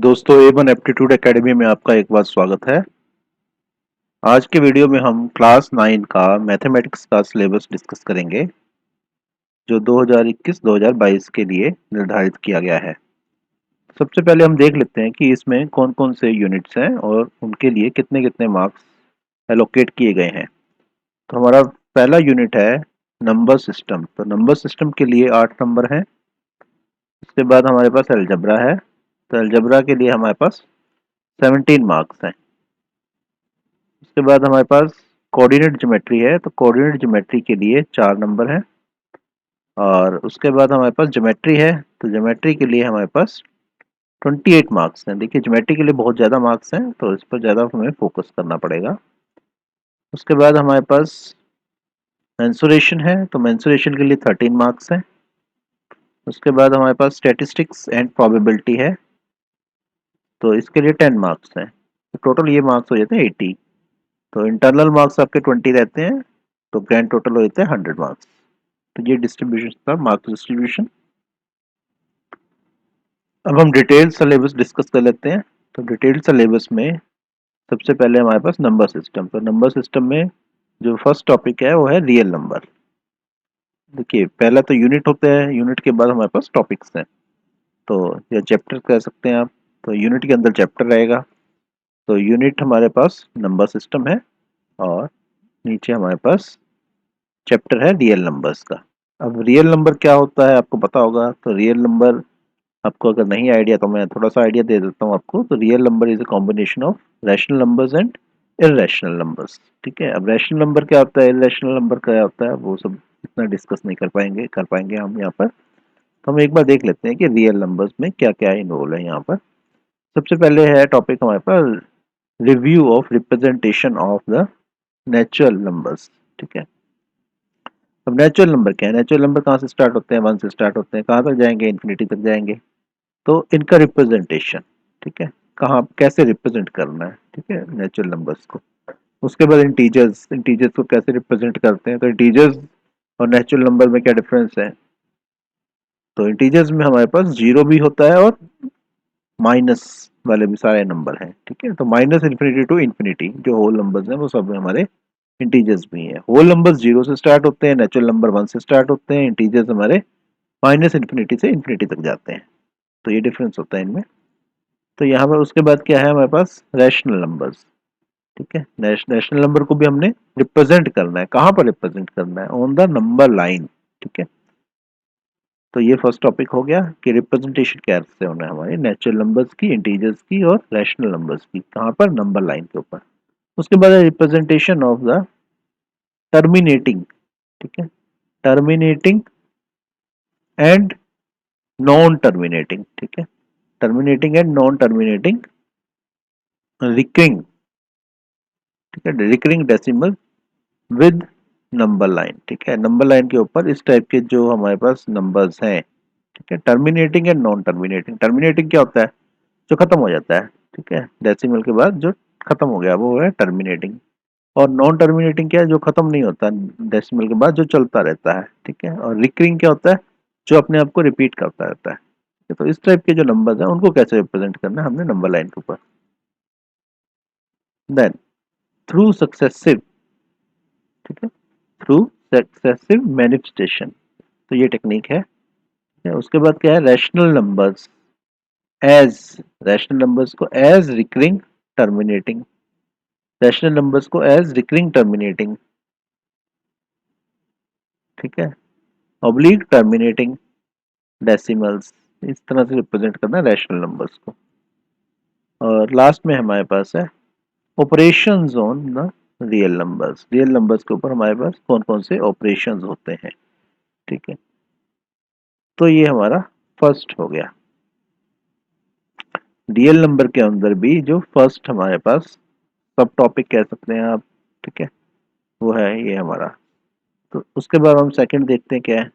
दोस्तों A1 aptitude academy में आपका एक बार स्वागत है। आज के वीडियो में हम क्लास 9 का मैथमेटिक्स का सिलेबस डिस्कस करेंगे जो 2021-2022 के लिए निर्धारित किया गया है। सबसे पहले हम देख लेते हैं कि इसमें कौन-कौन से यूनिट्स हैं और उनके लिए कितने-कितने मार्क्स एलोकेट किए गए हैं। तो हमारा पहला यूनिट है नंबर सिस्टम। तो नंबर सिस्टम के लिए 8 नंबर हैं। उसके बाद हमारे पास अलजेब्रा है। तो अलजेब्रा के लिए हमारे पास 17 मार्क्स हैं। उसके बाद हमारे पास कोऑर्डिनेट ज्योमेट्री है। तो कोऑर्डिनेट ज्योमेट्री के लिए 4 नंबर हैं। और उसके बाद हमारे पास ज्योमेट्री है। तो ज्योमेट्री के लिए हमारे पास 28 मार्क्स हैं। देखिए ज्योमेट्री के लिए बहुत ज़्यादा मार्क्स हैं तो इस पर ज़्यादा हमें फोकस करना पड़ेगा। उसके बाद हमारे पास मेंसुरेशन है। तो मेंसुरेशन के लिए 13 मार्क्स हैं। उसके बाद हमारे पास स्टैटिस्टिक्स एंड प्रोबेबिलिटी है। तो इसके लिए 10 मार्क्स हैं। तो टोटल ये मार्क्स हो जाते हैं 80। तो इंटरनल मार्क्स आपके 20 रहते हैं। तो ग्रैंड टोटल हो जाते हैं 100 मार्क्स। तो ये डिस्ट्रीब्यूशन था, मार्क्स डिस्ट्रीब्यूशन। अब हम डिटेल सिलेबस डिस्कस कर लेते हैं। तो डिटेल सिलेबस में सबसे पहले हमारे पास नंबर सिस्टम। तो नंबर सिस्टम में जो फर्स्ट टॉपिक है वो है रियल नंबर। देखिए पहला तो यूनिट होते हैं, यूनिट के बाद हमारे पास टॉपिक्स हैं। तो या चैप्टर कह सकते हैं आप। तो यूनिट के अंदर चैप्टर रहेगा। तो यूनिट हमारे पास नंबर सिस्टम है और नीचे हमारे पास चैप्टर है रियल नंबर्स का। अब रियल नंबर क्या होता है आपको पता होगा। तो रियल नंबर आपको अगर नहीं आइडिया तो मैं थोड़ा सा आइडिया दे देता हूँ आपको। तो real number is a combination of rational numbers and irrational numbers. ठीक है। अब रैशनल नंबर क्या होता है, इररेशनल नंबर क्या होता है, वो सब इतना डिस्कस नहीं कर पाएंगे हम यहाँ पर। तो हम एक बार देख लेते हैं कि रियल नंबर्स में क्या क्या इन्वॉल्व है यहाँ पर। सबसे पहले है टॉपिक हमारे पास review of representation of the natural numbers. ठीक है। अब नेचुरल नंबर क्या है, नेचुरल नंबर कहाँ से स्टार्ट होते हैं, 1 से स्टार्ट होते हैं, कहाँ तक जाएंगे, इन्फिनिटी तक जाएंगे। तो इनका रिप्रेजेंटेशन, ठीक है, कहाँ कैसे रिप्रेजेंट करना है, ठीक है, नेचुरल नंबर्स को। उसके बाद इंटीजर्स, इंटीजर्स को कैसे रिप्रेजेंट करते हैं। तो इंटीजर्स और नेचुरल नंबर में क्या डिफरेंस है। तो इंटीजर्स में हमारे पास जीरो भी होता है और माइनस वाले भी सारे नंबर हैं। ठीक है। तो माइनस इन्फिनिटी टू इन्फिनिटी जो होल नंबर्स हैं वो सब हमारे इंटीजर्स भी हैं। होल नंबर्स जीरो से स्टार्ट होते हैं, नेचुरल नंबर 1 से स्टार्ट होते हैं, इंटीजर्स हमारे माइनस इन्फिनिटी से इन्फिनिटी तक जाते हैं। तो ये डिफरेंस होता है इनमें। तो यहाँ पर उसके बाद क्या है हमारे पास रैशनल नंबर्स। ठीक है। रैशनल नंबर को भी हमने रिप्रेजेंट करना है। कहाँ पर रिप्रेजेंट करना है, ऑन द नंबर लाइन। ठीक है। तो ये फर्स्ट टॉपिक हो गया कि रिप्रेजेंटेशन कैसे होना है हमारे नेचुरल नंबर्स की, इंटीजर्स की और रैशनल नंबर्स की, कहाँ पर, नंबर लाइन के ऊपर। उसके बाद रिप्रेजेंटेशन ऑफ द टर्मिनेटिंग। ठीक है। Terminating and non terminating. ठीक है। Terminating and non terminating recurring. ठीक है। Recurring decimal with number line. ठीक है। नंबर लाइन के ऊपर इस टाइप के जो हमारे पास नंबर्स हैं। ठीक है। Terminating and non terminating. Terminating क्या होता है, जो खत्म हो जाता है। ठीक है। डेसिमल के बाद जो खत्म हो गया वो है टर्मिनेटिंग। और नॉन टर्मिनेटिंग क्या है, जो खत्म नहीं होता डेसिमल के बाद, जो चलता रहता है। ठीक है। और रिकरिंग क्या होता है, जो अपने आप को रिपीट करता रहता है। तो इस टाइप के जो नंबर्स हैं उनको कैसे रिप्रेजेंट करना है हमने नंबर लाइन के ऊपर। देन थ्रू सक्सेसिव, ठीक है, थ्रू सक्सेसिव मैनिफेस्टेशन। तो ये टेक्निक है। उसके बाद क्या है, rational numbers as, rational numbers को as recurring terminating, rational numbers को एज रिकरिंग टर्मिनेटिंग। ठीक है। ऑब्लिक टर्मिनेटिंग डेसिमल्स, इस तरह से रिप्रेजेंट करना है रैशनल नंबर्स को। और लास्ट में हमारे पास है operations on the real numbers. Real numbers के ऊपर हमारे पास कौन कौन से ऑपरेशंस होते हैं। ठीक है। तो ये हमारा फर्स्ट हो गया। रियल नंबर के अंदर भी जो फर्स्ट हमारे पास सब टॉपिक कह सकते हैं आप। ठीक है। वो है ये हमारा। तो उसके बाद हम सेकंड देखते हैं क्या है,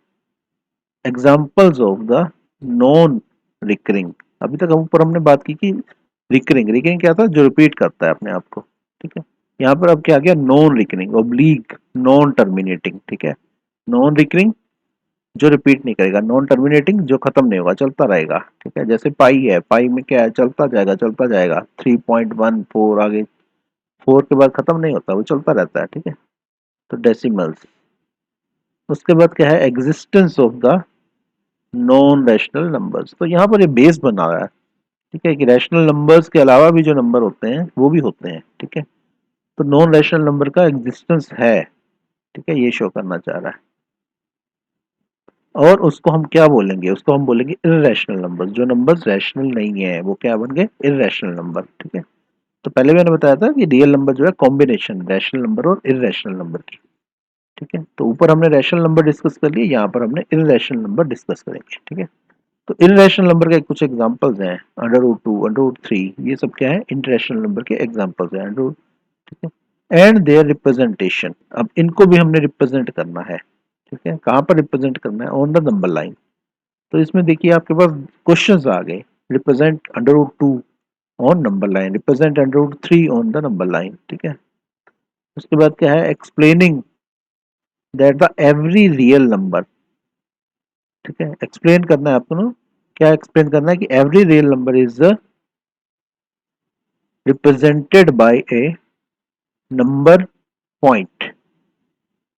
examples of the non recurring. अभी तक हम ऊपर हमने बात की कि रिकरिंग, रिकरिंग क्या था, जो रिपीट करता है अपने आप को। ठीक है। यहाँ पर अब क्या आ गया, non recurring, oblique non terminating. ठीक है। नॉन रिकरिंग जो रिपीट नहीं करेगा, नॉन टर्मिनेटिंग जो खत्म नहीं होगा, चलता रहेगा, ठीक है। जैसे पाई है, पाई में क्या है, चलता जाएगा 3.14 आगे 4 के बाद खत्म नहीं होता, वो चलता रहता है, ठीक है। तो डेसिमल्स। उसके बाद क्या है, existence of the non rational numbers. तो यहाँ पर ये बेस बना रहा है, ठीक है, कि रैशनल नंबर्स के अलावा भी जो नंबर होते हैं वो भी होते हैं, ठीक है। तो नॉन रैशनल नंबर का एग्जिस्टेंस है, ठीक है, ये शो करना चाह रहा है। और उसको हम क्या बोलेंगे, उसको हम बोलेंगे इर्रेशनल नंबर्स। जो नंबर्स रैशनल नहीं है वो क्या बन गए, इर्रेशनल नंबर, ठीक है। तो पहले मैंने बताया था कि रियल नंबर जो है कॉम्बिनेशन रैशनल नंबर और इर्रेशनल नंबर की, ठीक है। तो ऊपर हमने रैशनल नंबर डिस्कस कर लिए, यहाँ पर हमने इर्रेशनल नंबर डिस्कस करेंगे, ठीक है। तो इर्रेशनल नंबर के कुछ एग्जांपल्स हैं, √2, √3, ये सब क्या है, इनरेशनल नंबर के एग्जांपल्स हैं, अंडर, ठीक है। एंड देयर रिप्रेजेंटेशन, अब इनको भी हमने रिप्रेजेंट करना है, ठीक है। कहाँ पर रिप्रेजेंट करना है, ऑन द नंबर लाइन। तो इसमें देखिए आपके पास क्वेश्चंस आ गए, represent √2 on number line, represent √3 on the number line, ठीक है। उसके बाद क्या है, explaining that the every real number, ठीक है। एक्सप्लेन करना है आपको ना, क्या एक्सप्लेन करना है कि every real number is represented by A number point,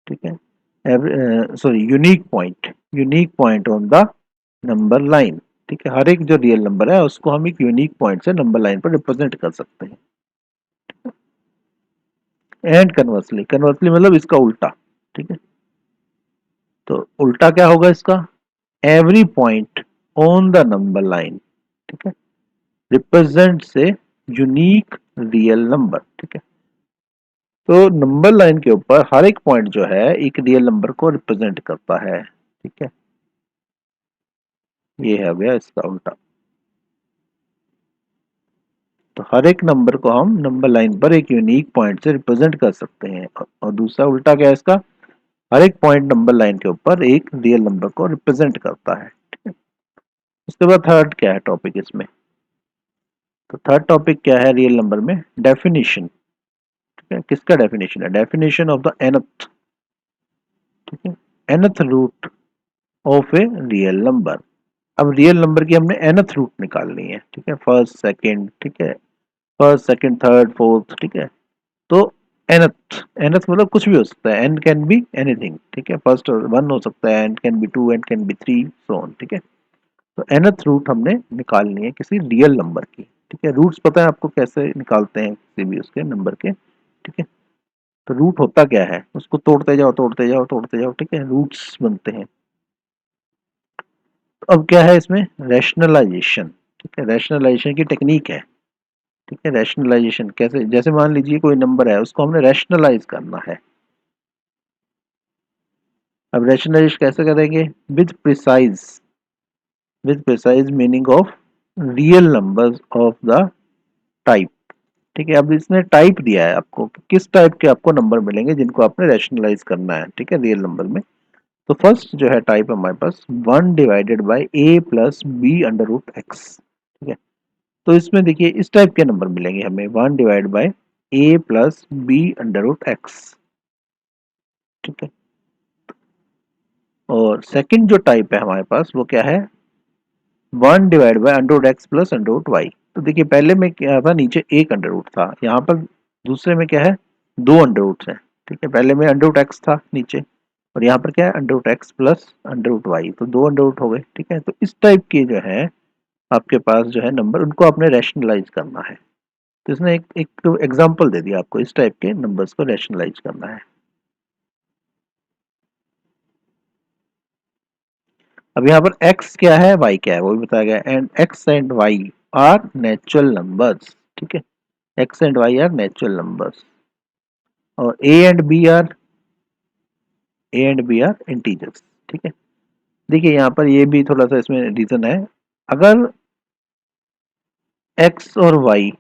ठीक है, sorry unique point on the number line, ठीक है। हर एक जो रियल नंबर है उसको हम एक यूनिक पॉइंट से नंबर लाइन पर रिप्रेजेंट कर सकते हैं। एंड कन्वर्सली, कन्वर्सली मतलब इसका उल्टा, ठीक है। तो उल्टा क्या होगा इसका, every point on the number line, ठीक है, रिप्रेजेंट से यूनिक रियल नंबर, ठीक है। तो नंबर लाइन के ऊपर हर एक पॉइंट जो है एक रियल नंबर को रिप्रेजेंट करता है, ठीक है। ये है गया इसका उल्टा। तो हर एक नंबर को हम नंबर लाइन पर एक यूनिक पॉइंट से रिप्रेजेंट कर सकते हैं, और दूसरा उल्टा क्या है इसका, हर एक पॉइंट नंबर लाइन के ऊपर एक रियल नंबर को रिप्रेजेंट करता है, ठीक है। उसके बाद थर्ड क्या है टॉपिक इसमें, तो थर्ड टॉपिक क्या है रियल नंबर में, डेफिनेशन, ठीक है। किसका डेफिनेशन है, डेफिनेशन ऑफ द nth, ठीक है, nth root of a real number. अब रियल नंबर की हमने nth रूट निकालनी है, ठीक है, फर्स्ट सेकंड, ठीक है, फर्स्ट सेकंड थर्ड फोर्थ, ठीक है। तो nth मतलब कुछ भी हो सकता है, n कैन बी एनीथिंग, ठीक है, फर्स्ट 1 हो सकता है, n can be 2, n can be 3, so on, ठीक है। तो nth रूट हमने निकालनी है किसी रियल नंबर की, ठीक है। रूट्स पता है आपको कैसे निकालते हैं किसी भी उसके नंबर के, ठीक है। तो रूट होता क्या है, उसको तोड़ते जाओ तोड़ते जाओ तोड़ते जाओ, ठीक है, रूट्स बनते हैं। तो अब क्या है इसमें, रैशनलाइजेशन, ठीक है, रैशनलाइजेशन की टेक्निक है, ठीक है। रैशनलाइजेशन कैसे, जैसे मान लीजिए कोई नंबर है उसको हमने रैशनलाइज करना है। अब रैशनलाइज कैसे करेंगे, with precise, with precise meaning of real numbers of the type, ठीक है। अब इसने टाइप दिया है आपको कि किस टाइप के आपको नंबर मिलेंगे जिनको आपने रैशनलाइज करना है, ठीक है, रियल नंबर में। तो फर्स्ट जो है टाइप हमारे पास 1/a+b√x, ठीक है। तो इसमें देखिए इस टाइप के नंबर मिलेंगे हमें, 1/a+b√x, ठीक है। और सेकंड जो टाइप है हमारे पास वो क्या है, 1/√x+√y। तो देखिए पहले में क्या था, नीचे एक अंडर रूट था, यहाँ पर दूसरे में क्या है, दो अंडर रूट्स हैं, ठीक है। पहले में √x था नीचे, और यहाँ पर क्या है, √x+√y, तो दो अंडर रूट हो गए, ठीक है। तो इस टाइप के जो है आपके पास जो है नंबर, उनको आपने रैशनलाइज करना है। तो इसने एक एग्जांपल दे दिया आपको, इस टाइप के नंबर्स को रैशनलाइज करना है। अब यहाँ पर x क्या है, y क्या है, वो भी बताया गया, and x and y are natural numbers, ठीक है, x and y are natural numbers, और a and b are integers, ठीक है। देखिए यहाँ पर ये भी थोड़ा सा इसमें रीजन है, अगर x और y,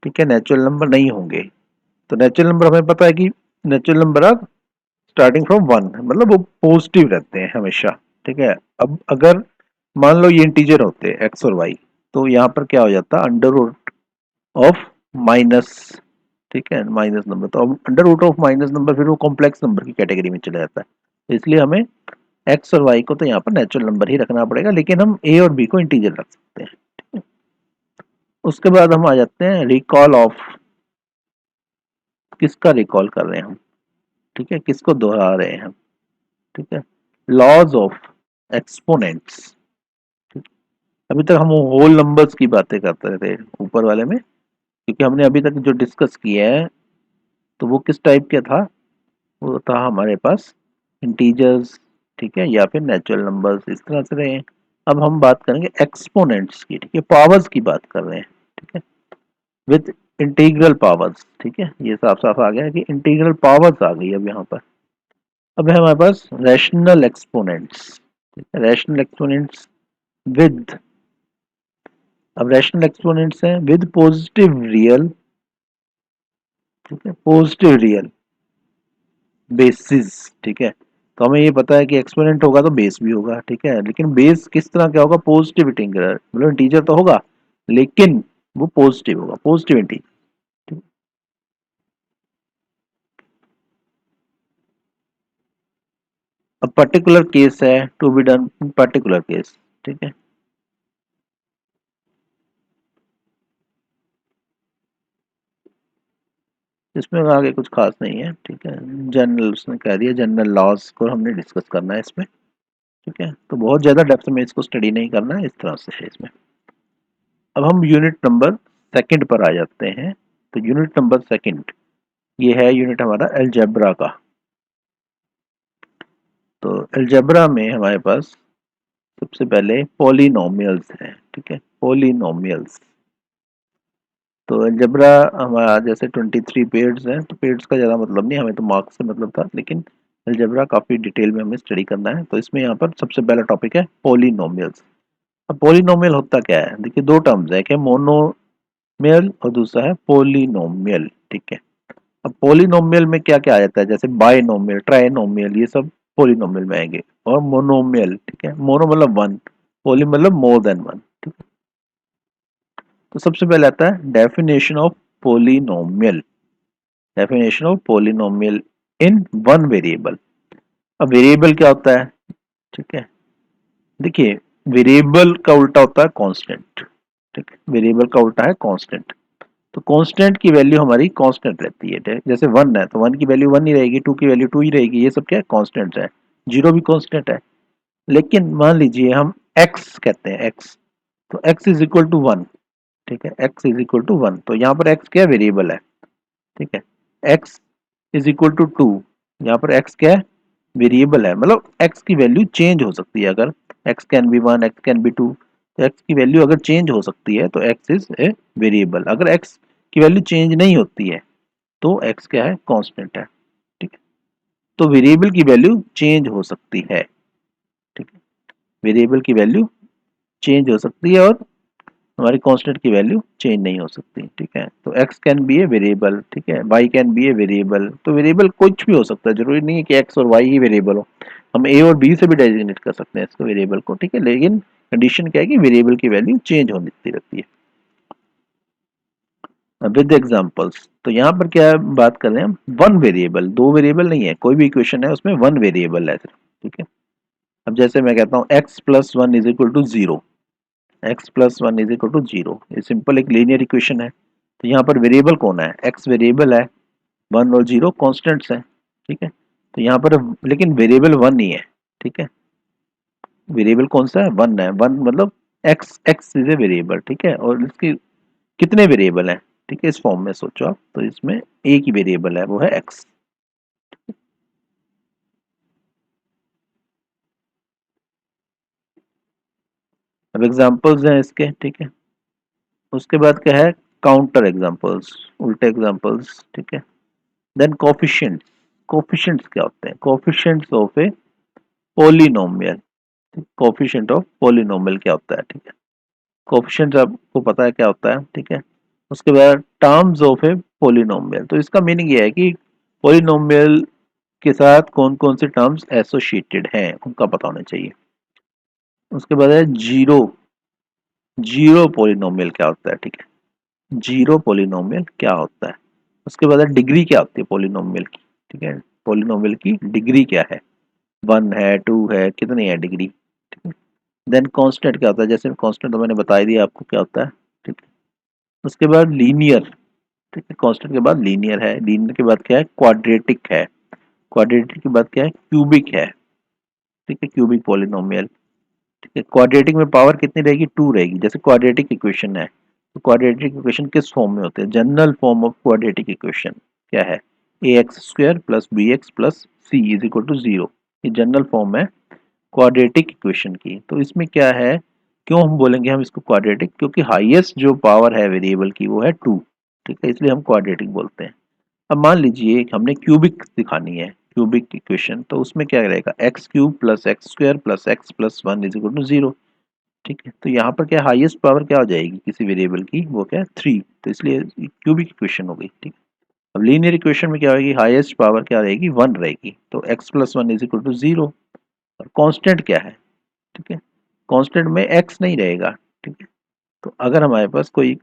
ठीक है, नेचुरल नंबर नहीं होंगे, तो नेचुरल नंबर हमें पता है कि natural number are starting from 1, मतलब वो पॉजिटिव रहते हैं हमेशा, ठीक है। अब अगर मान लो ये इंटीजर होते x और y, तो यहाँ पर क्या हो जाता, अंडर रूट ऑफ माइनस, ठीक है, माइनस नंबर। तो अब under root of minus number फिर वो कॉम्प्लेक्स नंबर की कैटेगरी में चला जाता है, तो इसलिए हमें एक्स और वाई को तो यहाँ पर नेचुरल नंबर ही रखना पड़ेगा, लेकिन हम ए और बी को इंटीजर रख सकते हैं, ठीक है। उसके बाद हम आ जाते हैं रिकॉल ऑफ, किसका रिकॉल कर रहे हैं हम, ठीक है, किसको दोहरा रहे हैं हम, ठीक है, लॉज ऑफ एक्सपोनेंट्स। अभी तक हम होल नंबर्स की बातें करते थे ऊपर वाले में, क्योंकि हमने अभी तक जो डिस्कस किया है तो वो किस टाइप का था, वो था हमारे पास इंटीजर्स, ठीक है, या फिर नेचुरल नंबर्स, इस तरह से रहे हैं। अब हम बात करेंगे एक्सपोनेंट्स की, ठीक है, पावर्स की बात कर रहे हैं, ठीक है, विद इंटीग्रल पावर्स, ठीक है, ये साफ साफ आ गया कि इंटीग्रल पावर्स आ गई अब यहाँ पर। अब है हमारे पास रैशनल एक्सपोनेंट्स, ठीक है, रैशनल एक्सपोनेंट्स विद, अब रैशनल एक्सपोनेंट्स हैं विद पॉजिटिव रियल, ठीक है, पॉजिटिव रियल बेसिस, ठीक है। तो हमें ये पता है कि एक्सपोनेंट होगा तो बेस भी होगा, ठीक है, लेकिन बेस किस तरह का होगा, पॉजिटिव इंटीजर, मतलब इंटीजर तो होगा लेकिन वो पॉजिटिव होगा, पॉजिटिव इंटीजर। अब पर्टिकुलर केस है to be done particular case, ठीक है, इसमें आगे कुछ खास नहीं है, ठीक है, जनरल उसने कह दिया, जनरल लॉज को हमने डिस्कस करना है इसमें, ठीक है, तो बहुत ज्यादा डेप्थ में इसको स्टडी नहीं करना है, इस तरह से है इसमें। अब हम यूनिट नंबर सेकंड पर आ जाते हैं। तो यूनिट नंबर सेकंड, ये है यूनिट हमारा अलजेब्रा का। तो अलजेब्रा में हमारे पास सबसे पहले पॉलिनोमियल्स हैं, ठीक है, पॉलिनोमियल्स। तो अलजेब्रा हमारा जैसे 23 पेयर्स हैं, तो पेयर्स का ज़्यादा मतलब नहीं, हमें तो मार्क्स से मतलब था, लेकिन अलजेब्रा काफ़ी डिटेल में हमें स्टडी करना है। तो इसमें यहाँ पर सबसे पहला टॉपिक है पॉलिनोमियल्स। अब पॉलिनोमियल होता क्या है, देखिए दो टर्म्स है, एक है मोनोमियल और दूसरा है पॉलिनोमियल, ठीक है। अब पॉलिनोमियल में क्या क्या आ जाता है, जैसे बाइनोमियल, ट्राइनोमियल, ये सब पॉलिनोमियल में आएंगे। और मोनोमियल, ठीक है, मोनो मतलब वन, पॉली मतलब मोर देन वन, ठीक है। तो सबसे पहले आता है definition of polynomial, definition of polynomial in one variable. अब वेरिएबल क्या होता है, ठीक है, देखिए वेरिएबल का उल्टा होता है कांस्टेंट, ठीक है, वेरिएबल का उल्टा है कांस्टेंट। तो कांस्टेंट की वैल्यू हमारी कांस्टेंट रहती है, जैसे वन है तो वन की वैल्यू वन ही रहेगी, टू की वैल्यू टू ही रहेगी, ये सब क्या है, कांस्टेंट है। जीरो भी कांस्टेंट है। लेकिन मान लीजिए हम एक्स कहते हैं, एक्स, तो x is equal to one, ठीक है, x is equal to one, तो यहाँ पर एक्स क्या है, वेरिएबल है, ठीक है। X is equal to two, यहाँ पर एक्स क्या है, वेरिएबल है, मतलब एक्स की वैल्यू चेंज हो सकती है, अगर x can be one, x can be two, तो एक्स की वैल्यू अगर चेंज हो सकती है तो एक्स इज ए वेरिएबल। अगर एक्स की वैल्यू चेंज नहीं होती है तो एक्स क्या है, कांस्टेंट है, ठीक है। तो वेरिएबल की वैल्यू चेंज हो सकती है, ठीक है, वेरिएबल की वैल्यू चेंज हो सकती है और हमारी कांस्टेंट की वैल्यू चेंज नहीं हो सकती, ठीक है। तो x can be a variable, ठीक है, y can be a variable. तो वेरिएबल कुछ भी हो सकता है, जरूरी नहीं है कि x और y ही वेरिएबल हो, हम a और b से भी डेजिग्नेट कर सकते हैं इसको वेरिएबल को, ठीक है, लेकिन कंडीशन क्या है कि वेरिएबल की वैल्यू चेंज होती रहती है। विद एग्जांपल्स, तो यहाँ पर क्या बात कर रहे हैं हम, वन वेरिएबल, दो वेरिएबल नहीं है, कोई भी इक्वेशन है उसमें वन वेरिएबल है सिर्फ, ठीक है। अब जैसे मैं कहता हूँ x plus one is equal to zero, x plus one is equal to zero, ये सिंपल एक लीनियर इक्वेशन है। तो यहाँ पर वेरिएबल कौन है, एक्स वेरिएबल है, वन और जीरो कॉन्स्टेंट्स हैं, ठीक है। तो यहाँ पर लेकिन वेरिएबल वन ही है, ठीक है, वेरिएबल कौन सा है, वन है, वन मतलब x, x is a variable, ठीक है। और इसके कितने वेरिएबल हैं, ठीक है, इस फॉर्म में सोचो आप, तो इसमें एक ही वेरिएबल है, वो है एक्स। अब एग्जांपल्स हैं इसके, ठीक है। उसके बाद क्या है, काउंटर एग्जांपल्स, उल्टे एग्जांपल्स, ठीक है। देन कोफिशिएंट, कोफिशिएंट्स क्या होते हैं, coefficients of A polynomial, coefficient of polynomial क्या होता है, ठीक है, कोफिशिएंट आपको पता है क्या होता है, ठीक है। उसके बाद टर्म्स ऑफ ए पोलिनोमियल, तो इसका मीनिंग ये है कि पोलिनोमियल के साथ कौन कौन से टर्म्स एसोसिएटेड हैं उनका पता होना चाहिए। उसके बाद है जीरो, जीरो पोलिनोमियल क्या होता है, ठीक है, जीरो पोलिनोमियल क्या होता है। उसके बाद है डिग्री क्या होती है पोलिनोमियल की, ठीक है, पोलिनोमियल की डिग्री क्या है। 1 है, 2 है, कितनी है डिग्री, ठीक है। देन कांस्टेंट क्या होता है, जैसे कांस्टेंट तो मैंने बता ही दिया आपको क्या होता है, ठीक है। उसके बाद लीनियर, ठीक है, कांस्टेंट के बाद लीनियर है, लीनियर के बाद क्या है, क्वाड्रेटिक है, क्वाड्रेटिक के बाद क्या है, क्यूबिक है, ठीक है, क्यूबिक पॉलिनोमियल, ठीक है। क्वाड्रेटिक में पावर कितनी रहेगी, 2 रहेगी। जैसे क्वाड्रेटिक इक्वेशन है, तो क्वाड्रेटिक इक्वेशन किस फॉर्म में होते हैं, general form of quadratic equation क्या है, a x square plus b x plus c is equal to 0, ये जनरल फॉर्म है क्वाड्रेटिक इक्वेशन की। तो इसमें क्या है, क्यों हम बोलेंगे हम इसको क्वाड्रेटिक, क्योंकि हाईएस्ट जो पावर है वेरिएबल की वो है 2, ठीक है, इसलिए हम क्वाड्रेटिक बोलते हैं। अब मान लीजिए हमने क्यूबिक दिखानी है, क्यूबिक इक्वेशन, तो उसमें क्या रहेगा, x cube plus x square plus x plus 1 is equal to 0, ठीक है। तो यहाँ पर क्या हाईएस्ट पावर क्या हो जाएगी किसी वेरिएबल की, वो क्या है 3, तो इसलिए क्यूबिक इक्वेशन हो गई, ठीक है। अब लीनियर इक्वेशन में क्या होगी, हाईएस्ट पावर क्या रहेगी, 1 रहेगी, तो x plus 1 is equal to 0। और कांस्टेंट क्या है, ठीक है, कांस्टेंट में x नहीं रहेगा, ठीक है। तो अगर हमारे पास कोई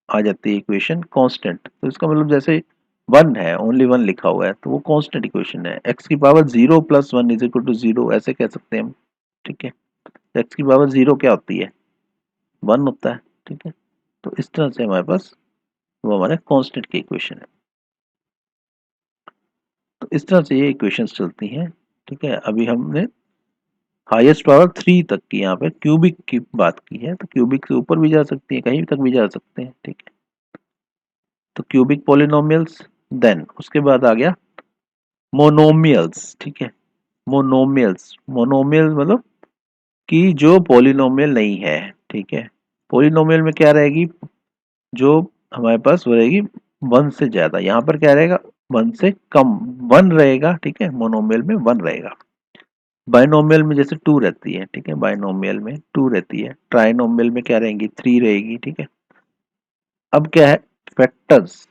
आ जाती है इक्वेशन कांस्टेंट, तो इसका मतलब जैसे 1 है, ओनली 1 लिखा हुआ है, तो वो कांस्टेंट इक्वेशन है। x की power 0 plus 1 is equal to 0 ऐसे कह सकते हैं हम, ठीक है। तो x की पावर 0 क्या होती है, 1 होता है, ठीक है। तो इस तरह से हमारे पास वो हमारे कांस्टेंट की इक्वेशन है। तो इस तरह से ये इक्वेशंस चलती हैं, ठीक है। अभी हमने हाईएस्ट पावर 3 तक की यहाँ पे क्यूबिक की बात की है, तो क्यूबिक से ऊपर भी जा सकती है, कहीं तक भी जा सकते हैं, ठीक है। तो क्यूबिक पॉलिनोमियल्स, देन उसके बाद आ गया मोनोमियल्स, ठीक है। मोनोमियल्स, मोनोमियल मतलब कि जो पॉलिनोमियल नहीं है, ठीक है। पॉलिनोमियल में क्या रहेगी, जो हमारे पास वो रहेगी 1 से ज्यादा, यहाँ पर क्या रहेगा 1 से कम, 1 रहेगा, ठीक है, मोनोमियल में 1 रहेगा। बाइनोमियल में जैसे 2 रहती है, ठीक है, बाइनोमियल में 2 रहती है, ट्राइनोमियल में क्या रहेंगी, 3 रहेगी, ठीक है। अब क्या है, फैक्टर्स,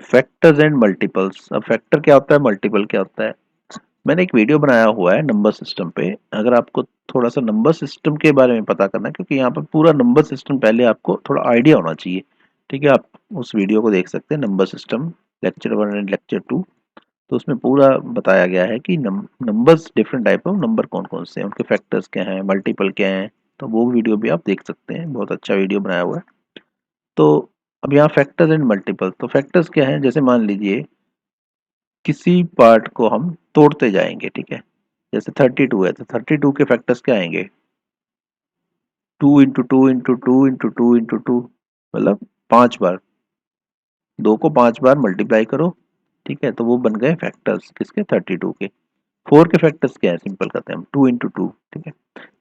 फैक्टर्स एंड मल्टीपल्स। अब फैक्टर क्या होता है, मल्टीपल क्या होता है, मैंने एक वीडियो बनाया हुआ है नंबर सिस्टम पे, अगर आपको थोड़ा सा नंबर सिस्टम के बारे में पता करना है, क्योंकि यहाँ पर पूरा नंबर सिस्टम पहले आपको थोड़ा आइडिया होना चाहिए, ठीक है। आप उस वीडियो को देख सकते हैं, number system lecture 1 and lecture 2, तो उसमें पूरा बताया गया है कि numbers, different type of number कौन कौन से हैं, उनके फैक्टर्स क्या हैं, मल्टीपल क्या हैं, तो वो वीडियो भी आप देख सकते हैं, बहुत अच्छा वीडियो बनाया हुआ है। तो अब यहाँ फैक्टर्स एंड मल्टीपल, तो फैक्टर्स क्या हैं, जैसे मान लीजिए किसी पार्ट को हम तोड़ते जाएंगे, ठीक है, जैसे 32 है, तो 32 के फैक्टर्स क्या आएंगे, 2 इंटू 2 इंटू 2 इंटू 2 इंटू 2, मतलब 5 बार, 2 को 5 बार मल्टीप्लाई करो, ठीक है, तो वो बन गए फैक्टर्स किसके, 32 के। 4 के फैक्टर्स क्या है, सिंपल करते हैं हम, 2 इंटू 2, ठीक है।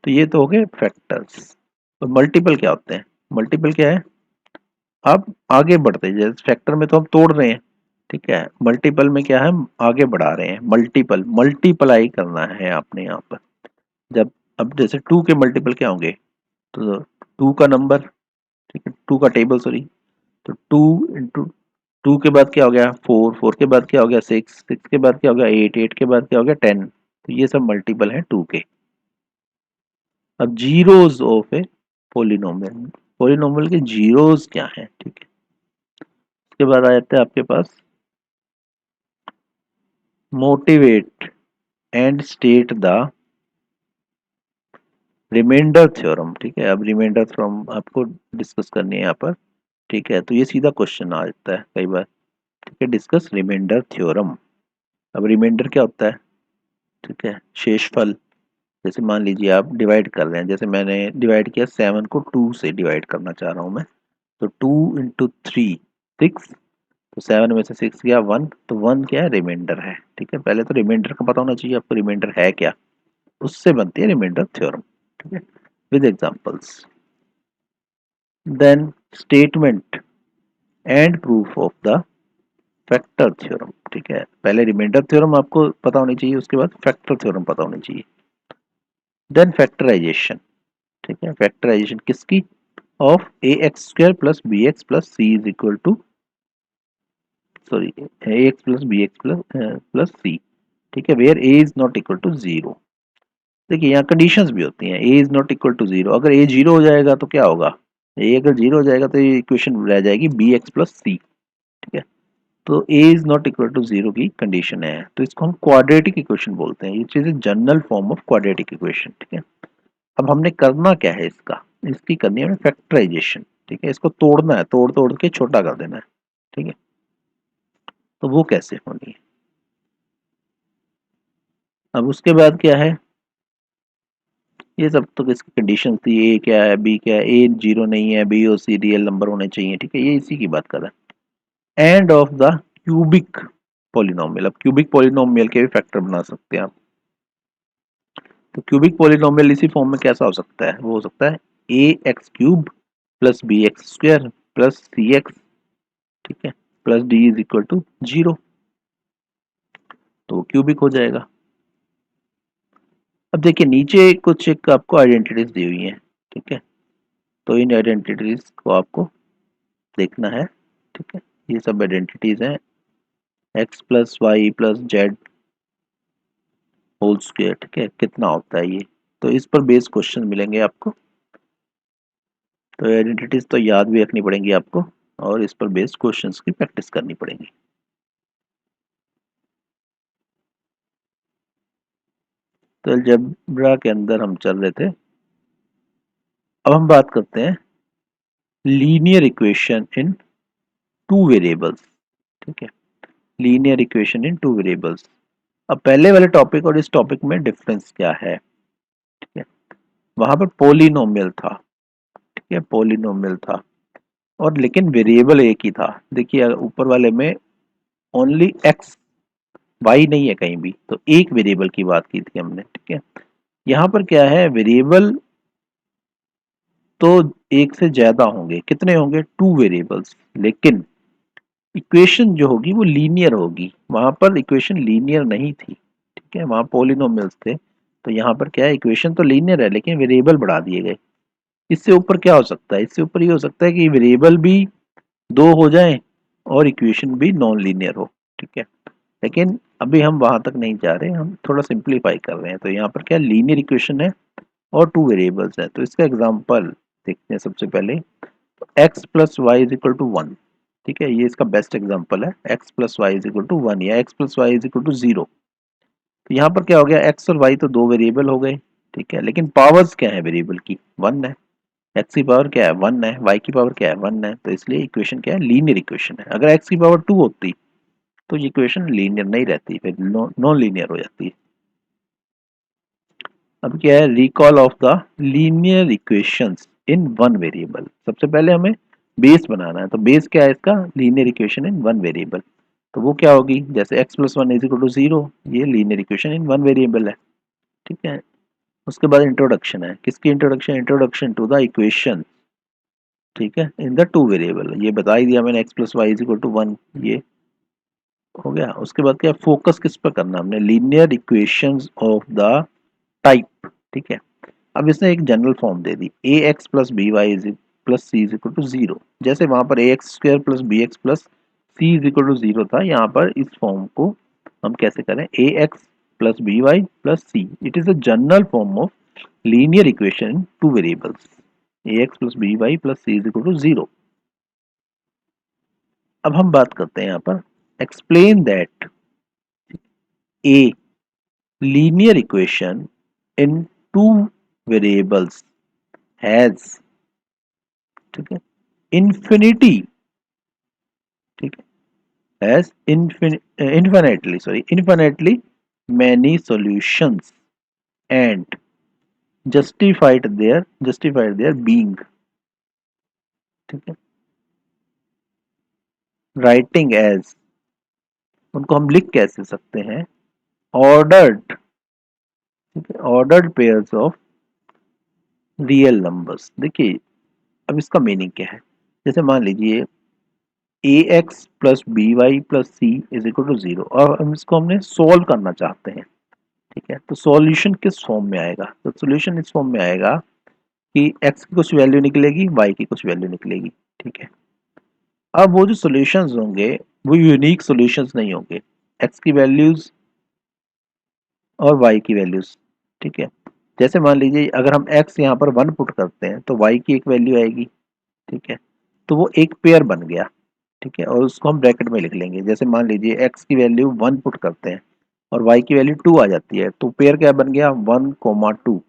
तो ये तो हो गए फैक्टर्स। तो मल्टीपल क्या होते हैं, मल्टीपल क्या है, आप आगे बढ़ते हैं, जैसे फैक्टर में तो हम तोड़ रहे हैं, ठीक है, मल्टीपल में क्या है, हम आगे बढ़ा रहे हैं, मल्टीपल मल्टीप्लाई करना है आपने यहाँ पर। जब अब जैसे 2 के मल्टीपल क्या होंगे, तो 2 का नंबर, ठीक है, 2 का टेबल सॉरी, तो 2 के बाद क्या हो गया 4, 4 के बाद क्या हो गया 6, 6 के बाद क्या हो गया 8, 8 के बाद क्या हो गया 10, तो ये सब मल्टीपल है 2 के। अब zeros of A polynomial, polynomial के जीरोज क्या हैं, ठीक है। उसके बाद आ जाते हैं आपके पास motivate and state the remainder theorem, ठीक है। अब रिमाइंडर थ्योरम आपको डिस्कस करनी है यहाँ पर, ठीक है। तो ये सीधा क्वेश्चन आ जाता है कई बार, ठीक है, डिस्कस रिमाइंडर थ्योरम। अब रिमाइंडर क्या होता है, ठीक है, शेषफल। जैसे मान लीजिए आप डिवाइड कर रहे हैं, जैसे मैंने डिवाइड किया 7 को 2 से डिवाइड करना चाह रहा हूँ मैं, तो 2 इंटू 3 6, तो 7 में से 6 गया 1, तो 1 क्या है, रिमाइंडर है, ठीक है। पहले तो रिमाइंडर का पता होना चाहिए आपको, रिमाइंडर है क्या, उससे बनती है रिमाइंडर थ्योरम, ठीक है, with examples. Then statement and proof of the factor theorem, ठीक है। पहले रिमाइंडर थ्योरम आपको पता होनी चाहिए, उसके बाद फैक्टर थ्योरम पता होनी चाहिए। देन फैक्टराइजेशन, ठीक है, फैक्टराइजेशन किसकी, of a x square plus b x plus c is equal to, sorry, a x plus b x plus plus c, ठीक है, where a is not equal to 0। देखिए यहाँ कंडीशंस भी होती हैं, a is not equal to 0, अगर ए 0 हो जाएगा तो क्या होगा, ए अगर 0 हो जाएगा तो ये इक्वेशन रह जाएगी बी एक्स प्लस सी, ठीक है। तो a is not equal to 0 की कंडीशन है, तो इसको हम क्वाड्रेटिक इक्वेशन बोलते हैं। ये चीज general form of quadratic equation, ठीक है। अब हमने करना क्या है, इसकी करनी है फैक्टराइजेशन, ठीक है। इसको तोड़ना है, तोड़ तोड़ के छोटा कर देना है, ठीक है। तो वो कैसे होनी है, अब उसके बाद क्या है, ये सब तो इसकी कंडीशन थी। ए क्या है, बी क्या है, ए जीरो नहीं है, बी और सी रियल नंबर होने चाहिए, ठीक है। ये इसी की बात कर रहा है। End of the cubic polynomial, अब क्यूबिक पॉलिनोमियल के भी फैक्टर बना सकते हैं आप। तो क्यूबिक पॉलिनोमियल इसी फॉर्म में कैसा हो सकता है, वो हो सकता है a x cube plus b x square plus c x, ठीक है, plus d is equal to 0, तो क्यूबिक हो जाएगा। अब देखिए नीचे कुछ एक आपको आइडेंटिटीज दी हुई हैं, ठीक है। तो इन आइडेंटिटीज को आपको देखना है, ठीक है। ये सब आइडेंटिटीज हैं, x plus y plus z whole square, ठीक है, कितना होता है ये। तो इस पर बेस क्वेश्चन मिलेंगे आपको, तो आइडेंटिटीज तो याद भी रखनी पड़ेंगी आपको, और इस पर बेस्ड क्वेश्चंस की प्रैक्टिस करनी पड़ेगी। तो अलजेब्रा के अंदर हम चल रहे थे, अब हम बात करते हैं linear equation in two variables, ठीक है। Linear equation in two variables. अब पहले वाले टॉपिक और इस टॉपिक में डिफरेंस क्या है, ठीक है। वहां पर पोलिनोमियल था, ठीक है, पोलिनोमियल था, और लेकिन वेरिएबल एक ही था। देखिए ऊपर वाले में ओनली एक्स वाई नहीं है कहीं भी, तो एक वेरिएबल की बात की थी हमने, ठीक है। यहाँ पर क्या है, वेरिएबल तो एक से ज्यादा होंगे, कितने होंगे, टू वेरिएबल्स, लेकिन इक्वेशन जो होगी वो लीनियर होगी। वहां पर इक्वेशन लीनियर नहीं थी, ठीक है, वहां पॉलिनोमियल्स थे। तो यहाँ पर क्या है, इक्वेशन तो लीनियर है लेकिन वेरिएबल बढ़ा दिए गए। इससे ऊपर क्या हो सकता है, इससे ऊपर ये हो सकता है कि वेरिएबल भी दो हो जाए और इक्वेशन भी नॉन लीनियर हो, ठीक है। लेकिन अभी हम वहां तक नहीं जा रहे, हम थोड़ा सिंप्लीफाई कर रहे हैं। तो यहाँ पर क्या लीनियर इक्वेशन है और टू वेरिएबल्स है, तो इसका एग्जांपल देखते हैं सबसे पहले। X plus y is equal to one, ठीक है, ये इसका बेस्ट एग्जांपल है। X plus y is equal to one या x plus y is equal to zero. तो यहाँ पर क्या हो गया, एक्स और वाई तो दो वेरिएबल हो गए, ठीक है, लेकिन पावर्स क्या है वेरिएबल की, वन है। एक्स की पावर क्या है, वन है, वाई की पावर क्या है, वन है। तो इसलिए इक्वेशन क्या है, लीनियर इक्वेशन है। अगर एक्स की पावर टू होती तो ये इक्वेशन लीनियर नहीं रहती, फिर नॉन लीनियर हो जाती है। अब क्या है, recall of the linear equations in one variable. सबसे पहले हमें बेस बनाना है, तो बेस क्या है इसका, linear equation in one variable. तो वो क्या होगी, जैसे x plus one is equal to zero, ये linear equation in one variable है, ठीक है। उसके बाद इंट्रोडक्शन है, किसकी introduction, introduction to the equation, ठीक है, इन द टू वेरिएबल। ये बता ही दिया मैंने, x plus y is equal to one, ये हो गया। उसके बाद क्या, फोकस किस पर करना हमने, linear equations of the type, ठीक है। अब इसने एक जनरल फॉर्म दे दी, a x plus b y is plus c is equal to zero. जैसे वहां पर a x square plus b x plus c is equal to zero था, यहाँ पर इस फॉर्म को हम कैसे करें, a x plus b y plus c, it is a general form of linear equation in two variables. A x plus b y plus c is equal to zero. अब हम बात करते हैं यहाँ पर, explain that a linear equation in two variables has, ठीक है, infinity, ठीक है, has infinitely many solutions and justified their being, ठीक है। राइटिंग एज, उनको हम लिख कैसे सकते हैं, ऑर्डर्ड, ठीक है, ordered pairs of real numbers. देखिए अब इसका मीनिंग क्या है, जैसे मान लीजिए a x plus b y plus c is equal to zero, और हम इसको हमने सोल्व करना चाहते हैं, ठीक है। तो सॉल्यूशन किस फॉर्म में आएगा, तो सॉल्यूशन इस फॉर्म में आएगा कि x की कुछ वैल्यू निकलेगी, y की कुछ वैल्यू निकलेगी, ठीक है। अब वो जो सॉल्यूशंस होंगे वो यूनिक सॉल्यूशंस नहीं होंगे, x की वैल्यूज और y की वैल्यूज, ठीक है। जैसे मान लीजिए अगर हम x यहाँ पर वन पुट करते हैं तो y की एक वैल्यू आएगी, ठीक है। तो वो एक पेयर बन गया, ठीक है, और उसको हम ब्रैकेट में लिख लेंगे। जैसे मान लीजिए x की वैल्यू 1 पुट करते हैं और y की वैल्यू 2 आ जाती है, तो पेयर क्या बन गया 1,2।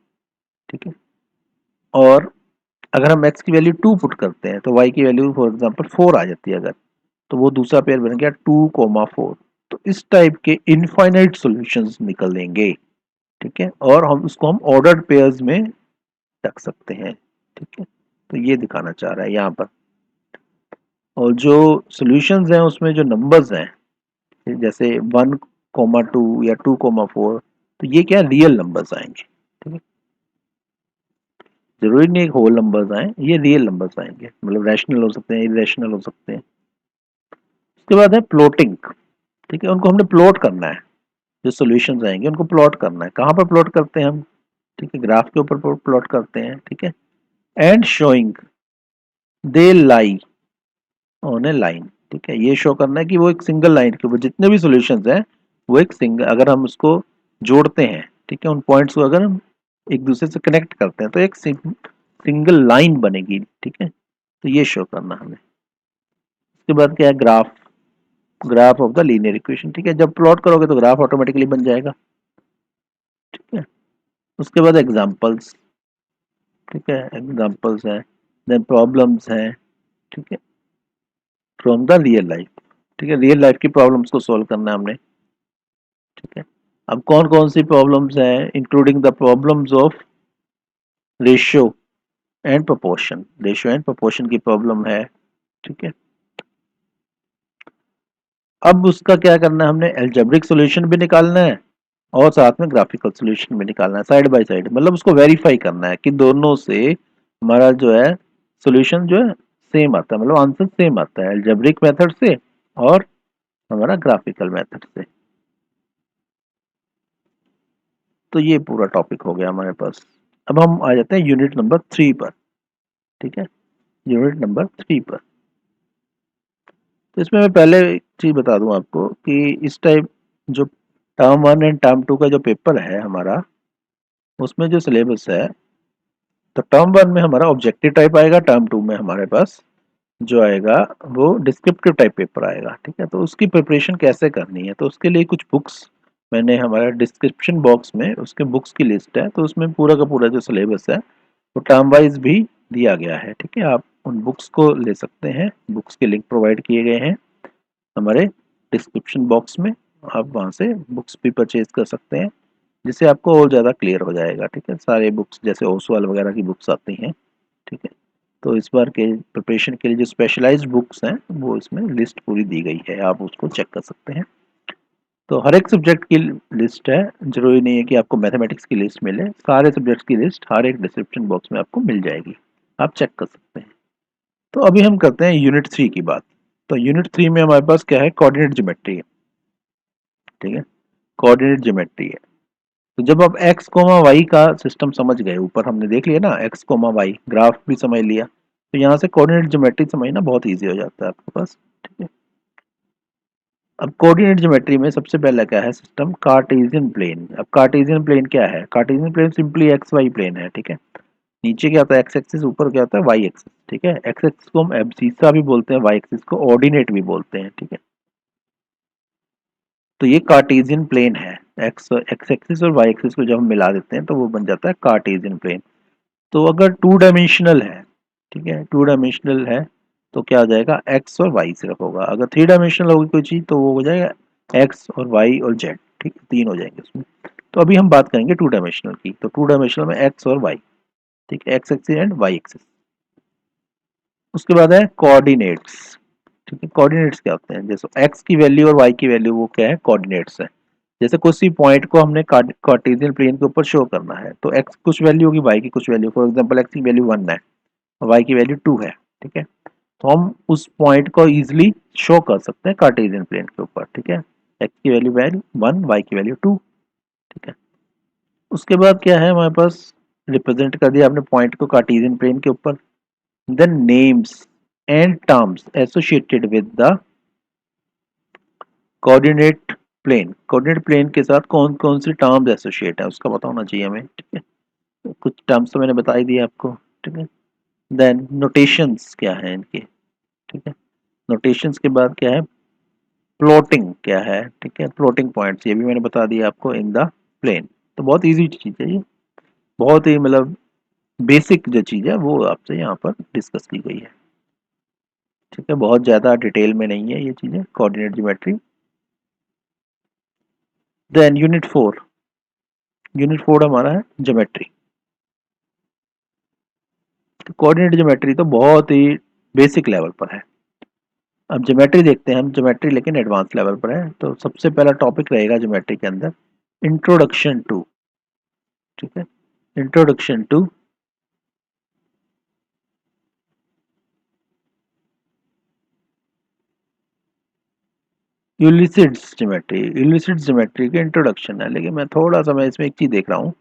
ठीक है, और अगर हम x की वैल्यू 2 पुट करते हैं तो y की वैल्यू फॉर एग्जांपल 4 आ जाती है अगर, तो वो दूसरा पेयर बन गया 2,4। तो इस टाइप के इनफाइनाइट सॉल्यूशंस निकल देंगे। ठीक है, और हम उसको हम ऑर्डर्ड पेयर्स में रख सकते हैं। ठीक है, तो ये दिखाना चाह रहा है यहाँ पर। और जो सॉल्यूशंस हैं उसमें जो नंबर्स हैं जैसे 1,2 या 2,4, तो ये क्या रियल नंबर्स आएंगे। ठीक है, जरूरी नहीं होल नंबर्स आए, ये रियल नंबर्स आएंगे, मतलब रैशनल हो सकते हैं, इरेशनल हो सकते हैं। उसके बाद है प्लॉटिंग। ठीक है, उनको हमने प्लॉट करना है। जो सॉल्यूशंस आएंगे उनको प्लॉट करना है। कहाँ पर प्लॉट करते हैं हम? ठीक है, ग्राफ के ऊपर प्लॉट करते हैं। ठीक है, and showing they lie on A line. ठीक है, ये शो करना है कि वो एक सिंगल लाइन के ऊपर जितने भी सॉल्यूशंस हैं वो एक सिंगल, अगर हम उसको जोड़ते हैं, ठीक है, उन पॉइंट्स को अगर हम एक दूसरे से कनेक्ट करते हैं तो एक सिंगल लाइन बनेगी। ठीक है, तो ये शो करना हमें। उसके बाद क्या है graph, graph of the linear equation. ठीक है, जब प्लॉट करोगे तो ग्राफ ऑटोमेटिकली बन जाएगा। ठीक है, उसके बाद एग्जांपल्स। ठीक है, एग्जांपल्स हैं, देन प्रॉब्लम्स हैं। ठीक है, फ्रॉम द रियल लाइफ। ठीक है, रियल लाइफ की प्रॉब्लम्स को सॉल्व करना है हमने। ठीक है, अब कौन कौन सी प्रॉब्लम्स हैं? Including the problems of ratio and proportion. Ratio and proportion की प्रॉब्लम है। ठीक है, अब उसका क्या करना है, हमने एल्जेब्रिक सॉल्यूशन भी निकालना है और साथ में ग्राफिकल सॉल्यूशन भी निकालना है साइड बाय साइड। मतलब उसको वेरीफाई करना है कि दोनों से हमारा जो है सॉल्यूशन जो है सेम आता है, मतलब आंसर सेम आता है एल्जेब्रिक मेथड से और हमारा ग्राफिकल मेथड से। तो ये पूरा टॉपिक हो गया हमारे पास। अब हम आ जाते हैं यूनिट नंबर 3 पर। ठीक है, यूनिट नंबर 3 पर। तो इसमें मैं पहले एक चीज बता दूं आपको कि इस टाइप जो टर्म 1 एंड टर्म 2 का जो पेपर है हमारा, उसमें जो सिलेबस है, तो टर्म 1 में हमारा ऑब्जेक्टिव टाइप आएगा, टर्म 2 में हमारे पास जो आएगा वो डिस्क्रिप्टिव टाइप पेपर आएगा। ठीक है, तो उसकी प्रिपरेशन कैसे करनी है, तो उसके लिए कुछ बुक्स मैंने हमारा डिस्क्रिप्शन बॉक्स में उसके बुक्स की लिस्ट है, तो उसमें पूरा का पूरा जो सिलेबस है वो टर्म वाइज भी दिया गया है। ठीक है, आप उन बुक्स को ले सकते हैं, बुक्स के लिंक प्रोवाइड किए गए हैं हमारे डिस्क्रिप्शन बॉक्स में। आप वहाँ से बुक्स भी परचेज कर सकते हैं, जिससे आपको और ज़्यादा क्लियर हो जाएगा। ठीक है, सारे बुक्स जैसे ओसवाल वगैरह की बुक्स आती हैं। ठीक है, तो इस बार के प्रिपरेशन के लिए जो स्पेशलाइज्ड बुक्स हैं वो इसमें लिस्ट पूरी दी गई है, आप उसको चेक कर सकते हैं। तो हर एक सब्जेक्ट की लिस्ट है, जरूरी नहीं है कि आपको मैथमेटिक्स की लिस्ट मिले, सारे सब्जेक्ट्स की लिस्ट हर एक डिस्क्रिप्शन बॉक्स में आपको मिल जाएगी, आप चेक कर सकते हैं। तो अभी हम करते हैं यूनिट 3 की बात। तो यूनिट 3 में हमारे पास क्या है, कोऑर्डिनेट ज्योमेट्री है। ठीक है, कोऑर्डिनेट ज्योमेट्री है। तो जब आप एक्स कोमा वाई का सिस्टम समझ गए, ऊपर हमने देख लिया ना एक्स कोमा वाई, ग्राफ भी समझ लिया, तो यहाँ से कोऑर्डिनेट ज्योमेट्री समझना बहुत इजी हो जाता है आपके पास। ठीक है, अब कोऑर्डिनेट ज्योमेट्री में सबसे पहला क्या है सिस्टम, कार्टेशियन प्लेन। अब कार्टेशियन प्लेन क्या है? Cartesian plane simply x y plane है। ठीक है, नीचे क्या होता है एक्स एक्सिस, ऊपर क्या होता है वाई एक्सिस। ठीक है, एक्स एक्सिस को हम एब्सिसा भी बोलते हैं, वाई एक्सिस को ऑर्डिनेट भी बोलते हैं। ठीक है, तो ये कार्टेशियन प्लेन है। एक्स एक्स एक्सिस और वाई एक्सिस को जब हम मिला देते हैं तो वो बन जाता है कार्टेशियन प्लेन। तो अगर टू डायमेंशनल है, ठीक है, टू डायमेंशनल है तो क्या हो जाएगा, एक्स और वाई सिर्फ होगा। अगर थ्री डायमेंशनल होगी कोई चीज तो वो हो जाएगा एक्स और वाई और जेड। ठीक है, तीन हो जाएंगे उसमें। तो अभी हम बात करेंगे टू डायमेंशनल की। तो टू डायमेंशनल में एक्स और वाई, ठीक है, x axis and y axis. उसके बाद है कोऑर्डिनेट्स। ठीक है, कोऑर्डिनेट्स क्या होते हैं, जैसे एक्स की वैल्यू और वाई की वैल्यू वो क्या है, कोऑर्डिनेट्स है। जैसे किसी पॉइंट को हमने कार्टेशियन प्लेन के ऊपर शो करना है, तो एक्स कुछ वैल्यू होगी, वाई की कुछ वैल्यू। फॉर एग्जांपल एक्स की वैल्यू 1 है, वाई की वैल्यू 2 है। ठीक है, तो हम उस पॉइंट को इजीली शो कर सकते हैं कार्टेशियन प्लेन के ऊपर। ठीक है, एक्स की वैल्यू 1, वाई की वैल्यू 2। ठीक है, उसके बाद क्या है हमारे पास, रिप्रेजेंट कर दिया आपने पॉइंट को कार्टेशियन प्लेन के ऊपर। Then names and terms associated with the coordinate plane. Coordinate plane के साथ कौन कौन सी टर्म्स एसोसिएट है उसका पता होना चाहिए हमें। ठीक है, तो कुछ टर्म्स तो मैंने बता ही दिया आपको। ठीक है, देन नोटेशंस क्या है इनके। ठीक है, नोटेशंस के बाद क्या है, प्लॉटिंग क्या है, ठीक है, प्लॉटिंग पॉइंट्स ये भी मैंने बता दिया आपको इन द प्लेन। तो बहुत इजी चीज़ है ये, बहुत ही मतलब बेसिक जो चीज़ है वो आपसे यहाँ पर डिस्कस की गई है, ठीक है, बहुत ज़्यादा डिटेल में नहीं है ये चीज़ें, कोऑर्डिनेट ज्योमेट्री। देन यूनिट 4 हमारा है ज्योमेट्री। तो कोऑर्डिनेट ज्योमेट्री तो बहुत ही बेसिक लेवल पर है। अब ज्योमेट्री देखते हैं हम, ज्योमेट्री लेकिन एडवांस लेवल पर है। तो सबसे पहला टॉपिक रहेगा ज्योमेट्री के अंदर इंट्रोडक्शन टू, ठीक है, इंट्रोडक्शन टू यूलिसिड्स ज्योमेट्री के इंट्रोडक्शन है। लेकिन मैं इसमें एक चीज देख रहा हूँ,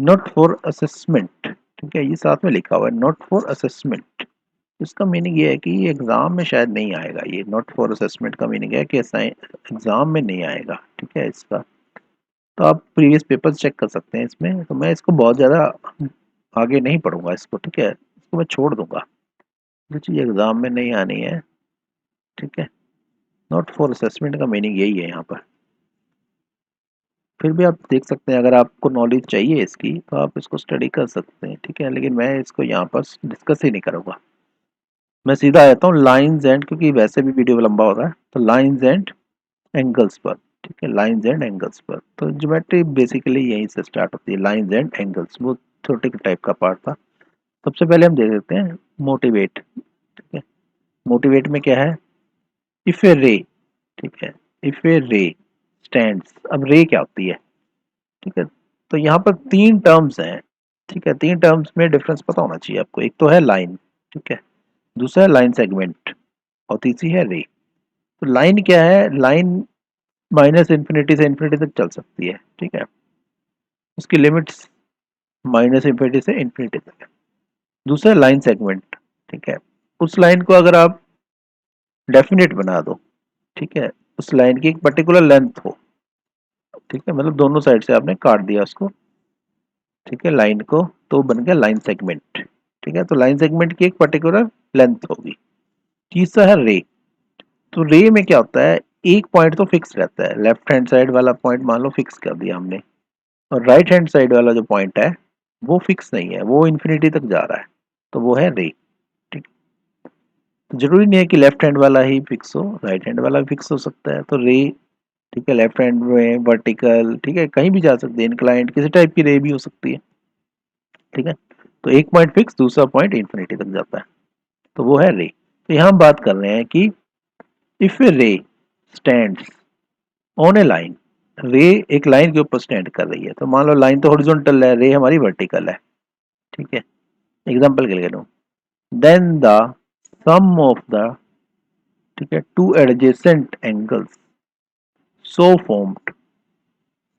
नॉट फॉर असेसमेंट, ठीक है, ये साथ में लिखा हुआ है नॉट फॉर असेसमेंट। इसका मीनिंग ये है कि ये एग्जाम में शायद नहीं आएगा। ये नॉट फॉर असेसमेंट का मीनिंग है कि एग्जाम में नहीं आएगा, ठीक है। इसका तो आप प्रीवियस पेपर्स चेक कर सकते हैं इसमें। तो मैं इसको बहुत ज़्यादा आगे नहीं पढ़ूंगा इसको, ठीक है, इसको मैं छोड़ दूंगा, जो चीज़ एग्जाम में नहीं आनी है, ठीक है। नॉट फॉर असेसमेंट का मीनिंग यही है यहाँ पर। फिर भी आप देख सकते हैं, अगर आपको नॉलेज चाहिए इसकी तो आप इसको स्टडी कर सकते हैं, ठीक है, लेकिन मैं इसको यहाँ पर डिस्कस ही नहीं करूँगा। मैं सीधा आता हूँ लाइंस एंड, क्योंकि वैसे भी वीडियो लंबा हो रहा है, तो लाइंस एंड एंगल्स पर, ठीक है, लाइंस एंड एंगल्स पर। तो ज्योमेट्री बेसिकली यहीं से स्टार्ट होती है, लाइंस एंड एंगल्स, वो छोटे टाइप का पार्ट था। सबसे पहले हम देख लेते हैं मोटिवेट, ठीक है। मोटिवेट में क्या है, इफ ए रे, ठीक है, इफ ए रे स्टैंड्स। अब रे क्या होती है, ठीक है। तो यहाँ पर तीन टर्म्स हैं, ठीक है, तीन टर्म्स में डिफरेंस पता होना चाहिए आपको। एक तो है लाइन, ठीक है, दूसरा है लाइन सेगमेंट, और तीसरी है रे। तो लाइन क्या है, लाइन माइनस इन्फिनिटी से इन्फिनिटी तक चल सकती है, ठीक है, उसकी लिमिट्स माइनस इन्फिनिटी से इन्फिनिटी तक है। दूसरा लाइन सेगमेंट, ठीक है, उस लाइन को अगर आप डेफिनेट बना दो, ठीक है, उस लाइन की एक पर्टिकुलर लेंथ हो, ठीक है, मतलब दोनों साइड से आपने काट दिया उसको, ठीक है, लाइन को, तो बन गया लाइन सेगमेंट, ठीक है। तो लाइन सेगमेंट की एक पर्टिकुलर लेंथ होगी। तीसरा है रे। तो रे में क्या होता है, एक पॉइंट तो फिक्स रहता है, लेफ्ट हैंड साइड वाला पॉइंट मान लो फिक्स कर दिया हमने, और राइट हैंड साइड वाला जो पॉइंट है वो फिक्स नहीं है, वो इन्फिनिटी तक जा रहा है, तो वो है रे, ठीक। तो जरूरी नहीं है कि लेफ्ट हैंड वाला ही फिक्स हो, राइट हैंड वाला भी फिक्स हो सकता है। तो रे, ठीक है, लेफ्ट हैंड में वर्टिकल, ठीक है, कहीं भी जा सकती है, इंक्लाइंड किसी टाइप की रे भी हो सकती है, ठीक है। तो एक पॉइंट फिक्स, दूसरा पॉइंट इन्फिनिटी तक जाता है, तो वो है रे। तो यहाँ हम बात कर रहे हैं कि इफ ए रे स्टैंड्स ऑन ए लाइन, रे एक लाइन के ऊपर स्टैंड कर रही है। तो मान लो लाइन तो हॉरिजॉन्टल है, रे हमारी वर्टिकल है, ठीक है, एग्जाम्पल के लिए लो, then the sum of the, ठीक है, two adjacent angles so formed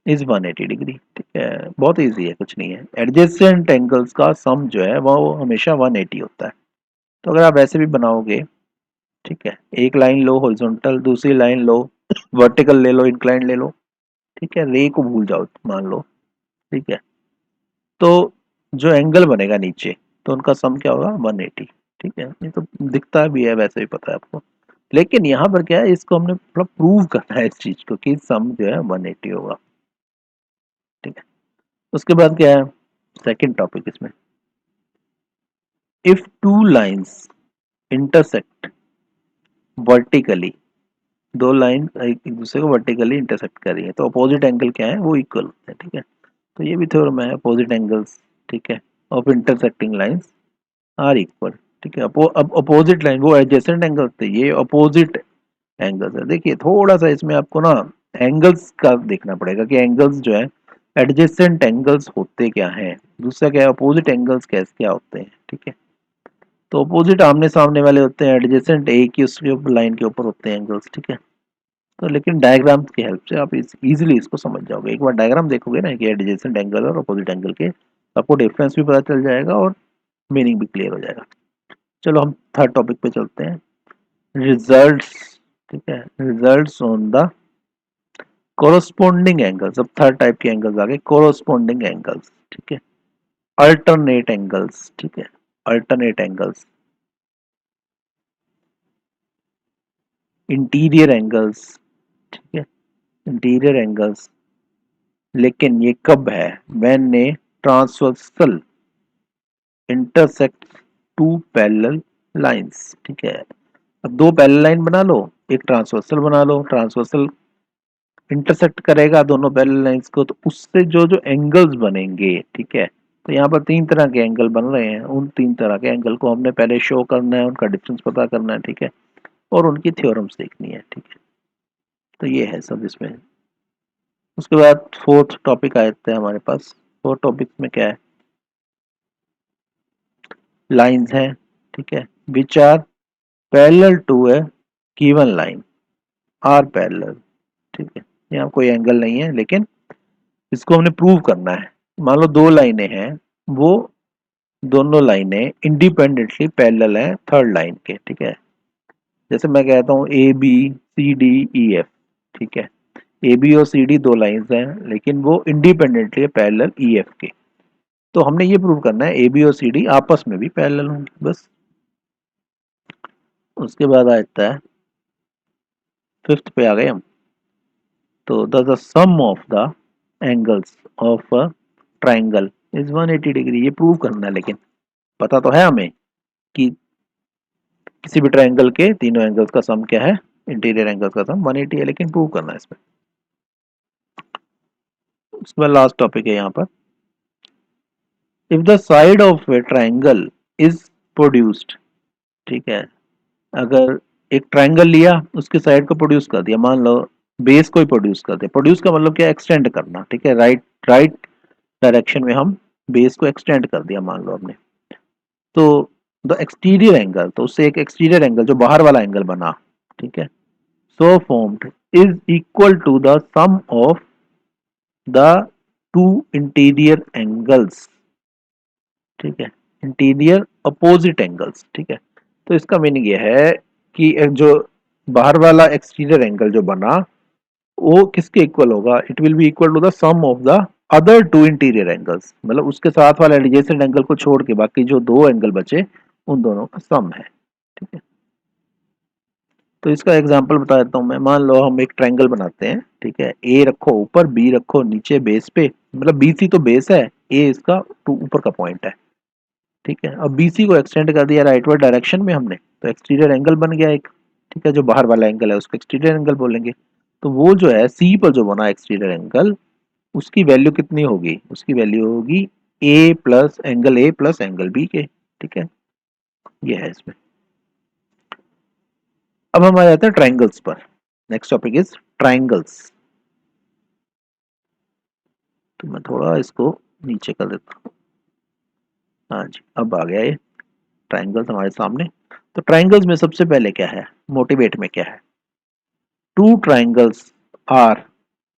is 180 degree, ठीक है, बहुत इजी है, कुछ नहीं है। एडजेसेंट एंगल्स का सम जो है वो हमेशा 180 होता है। तो अगर आप ऐसे भी बनाओगे, ठीक है, एक लाइन लो हॉरिजॉन्टल, दूसरी लाइन लो वर्टिकल, ले लो इंक्लाइन ले लो, ठीक है, रे को भूल जाओ मान लो, ठीक है। तो जो एंगल बनेगा नीचे, तो उनका सम क्या होगा, 180, ठीक है। ये तो दिखता भी है, वैसे भी पता है आपको, लेकिन यहाँ पर क्या है, इसको हमने थोड़ा प्रूव करना है इस चीज को कि सम जो है 180 होगा, ठीक है। उसके बाद क्या है, सेकंड टॉपिक इसमें, if two lines intersect vertically, दो लाइन एक दूसरे को वर्टिकली इंटरसेक्ट कर रही है, तो अपोजिट एंगल क्या है, वो इक्वल होते हैं, ठीक है। तो ये भी थ्योरम है, अपोजिट एंगल्स, ठीक है, of intersecting lines are equal, ठीक है। अब अपोजिट लाइन वो एडजेसेंट एंगल्स थे, ये अपोजिट एंगल्स है। देखिए थोड़ा सा इसमें आपको ना एंगल्स का देखना पड़ेगा कि एंगल्स जो है एडजेसेंट एंगल्स होते क्या हैं, दूसरा क्या है अपोजिट एंगल्स कैसे क्या होते हैं, ठीक है। तो अपोजिट आमने सामने वाले होते हैं, एडजेसेंट एक ही उसके ऊपर लाइन के ऊपर होते हैं एंगल्स, ठीक है। तो लेकिन डायग्राम की हेल्प से आप इजीली इसको समझ जाओगे। एक बार डायग्राम देखोगे ना कि एडजेसेंट एंगल और अपोजिट एंगल के, तो आपको डिफरेंस भी पता चल जाएगा और मीनिंग भी क्लियर हो जाएगा। चलो हम थर्ड टॉपिक पे चलते हैं, रिजल्ट्स, ठीक है, results on the corresponding angles. अब थर्ड टाइप के एंगल्स आ गए, कोरोस्पोंडिंग एंगल्स, ठीक है, अल्टरनेट एंगल्स, ठीक है, अल्टरनेट एंगल्स। इंटीरियर एंगल्स, ठीक है, इंटीरियर एंगल्स, लेकिन ये कब है? When a transversal intersect two parallel lines, ठीक है। अब दो पैरेलल लाइन बना लो, एक ट्रांसवर्सल बना लो, ट्रांसवर्सल इंटरसेक्ट करेगा दोनों पैरेलल लाइंस को, तो उससे जो जो एंगल्स बनेंगे, ठीक है। तो यहाँ पर तीन तरह के एंगल बन रहे हैं, उन तीन तरह के एंगल को हमने पहले शो करना है, उनका डिफरेंस पता करना है, ठीक है, और उनकी थ्योरम्स देखनी है, ठीक है। तो ये है सब इसमें। उसके बाद फोर्थ टॉपिक आते हैं हमारे पास। फोर्थ टॉपिक में क्या है? लाइंस हैं, ठीक है, which are parallel to a given line are parallel, ठीक है। यहाँ कोई एंगल नहीं है, लेकिन इसको हमने प्रूव करना है। मान लो दो लाइनें हैं, वो दोनों लाइनें इंडिपेंडेंटली पैरेलल हैं थर्ड लाइन के, ठीक है। जैसे मैं कहता हूँ A B C D E F, ठीक है। ए बी और सी डी दो लाइंस हैं, लेकिन वो इंडिपेंडेंटली पैरेलल ई एफ के। तो हमने ये प्रूव करना है ए बी और सी डी आपस में भी पैरेलल होंगे, बस। उसके बाद आता है फिफ्थ पे आ गए हम। तो the sum of the angles of a triangle is 180 degree, ये प्रूव करना है। लेकिन पता तो है हमें कि किसी भी ट्राइंगल के तीनों एंगल्स का सम क्या है, इंटीरियर एंगल्स का सम 180 है, लेकिन प्रूव करना है इसमें। उसके बाद लास्ट टॉपिक है यहाँ पर, if the side of A triangle is produced, ठीक है। अगर एक ट्राइंगल लिया, उसके साइड को प्रोड्यूस कर दिया, मान लो बेस को ही प्रोड्यूस कर दिया। प्रोड्यूस का मतलब क्या? एक्सटेंड करना, ठीक है। राइट राइट डायरेक्शन में हम बेस को एक्सटेंड कर दिया, मान लो हमने। तो द एक्सटीरियर एंगल, तो उससे एक एक्सटीरियर एंगल जो बाहर वाला एंगल बना, ठीक है, so formed is equal to the sum of the two interior angles, ठीक है, इंटीरियर अपोजिट एंगल्स, ठीक है। तो इसका मीनिंग ये है कि जो बाहर वाला एक्सटीरियर एंगल जो बना, वो किसके इक्वल होगा? It will be equal to the sum of the other two interior angles, मतलब उसके साथ वाले एडजेसेंट एंगल को छोड़ के बाकी जो दो एंगल बचे, उन दोनों का सम है, ठीक है। तो इसका एग्जांपल बता देता हूँ मैं। मान लो हम एक ट्रायंगल बनाते हैं, ठीक है। ए रखो ऊपर, बी रखो नीचे बेस पे, मतलब बी सी तो बेस है, ए इसका ऊपर का पॉइंट है, ठीक है। अब बी सी को एक्सटेंड कर दिया राइटवर्ड डायरेक्शन में हमने, तो एक्सटीरियर एंगल बन गया एक, ठीक है। जो बाहर वाला एंगल है उसको एक्सटीरियर एंगल बोलेंगे। तो वो जो है सी पर जो बना एक्सटीरियर एंगल, उसकी वैल्यू कितनी होगी? उसकी वैल्यू होगी ए प्लस एंगल बी के, ठीक है। ये है इसमें। अब हम आ जाते हैं ट्राइंगल्स पर। Next topic is triangles. तो मैं थोड़ा इसको नीचे कर देता हूँ। हाँ जी, अब आ गया ये ट्राइंगल्स हमारे सामने। तो ट्राइंगल्स में सबसे पहले क्या है? मोटिवेट में क्या है? टू ट्राइंगल्स आर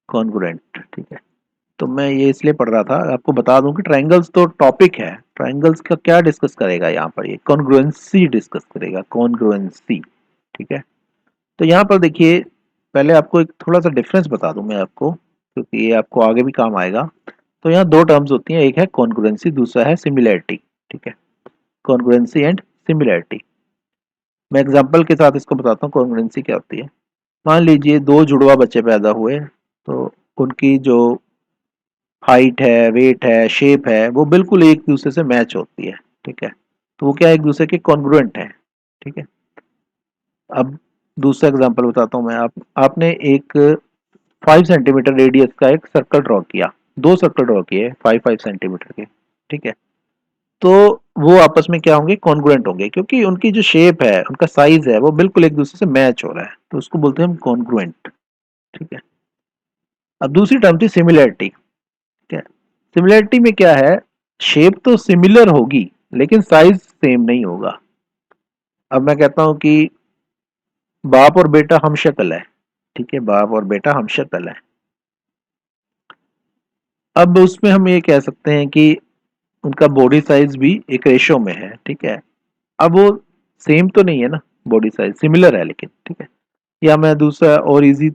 कॉन्ग्रुएंट, ठीक है। तो मैं ये इसलिए पढ़ रहा था, आपको बता दूं कि ट्राइंगल्स तो टॉपिक है। ट्राइंगल्स का क्या डिस्कस करेगा यहाँ पर? ये कॉन्ग्रुएंसी डिस्कस करेगा, कॉन्ग्रुएंसी, ठीक है। तो यहाँ पर देखिए, पहले आपको एक थोड़ा सा डिफरेंस बता दूं मैं आपको, क्योंकि ये आपको आगे भी काम आएगा। तो यहाँ दो टर्म्स होती हैं, एक है कॉन्ग्रुएंसी, दूसरा है सिमिलैरिटी, ठीक है। Congruency and similarity. मैं एग्जांपल के साथ इसको बताता हूँ कॉन्ग्रुएंसी क्या होती है। मान लीजिए दो जुड़वा बच्चे पैदा हुए, तो उनकी जो हाइट है, वेट है, शेप है, वो बिल्कुल एक दूसरे से मैच होती है, ठीक है। तो वो क्या एक दूसरे के कॉन्ग्रुएंट है, ठीक है। अब दूसरा एग्जांपल बताता हूँ मैं। आपने एक 5 सेंटीमीटर रेडियस का एक सर्कल ड्रॉ किया, दो सर्कल ड्रॉ किए 5 5 सेंटीमीटर के, ठीक है। तो वो आपस में क्या होंगे? कॉन्ग्रुएंट होंगे, क्योंकि उनकी जो शेप है, उनका साइज है, वो बिल्कुल एक दूसरे से मैच हो रहा है, तो उसको बोलते हैं हम कॉन्ग्रुएंट, ठीक है। अब दूसरी टर्म थी सिमिलैरिटी, ठीक है। सिमिलैरिटी में क्या है? शेप तो सिमिलर होगी, लेकिन साइज सेम नहीं होगा। अब मैं कहता हूं कि बाप और बेटा हम शक्ल है, ठीक है, बाप और बेटा हम शक्ल है। अब उसमें हम ये कह सकते हैं कि उनका बॉडी साइज भी एक रेशो में है, ठीक है। अब वो सेम तो नहीं है ना, बॉडी साइज सिमिलर है लेकिन, ठीक है। या मैं दूसरा और इजी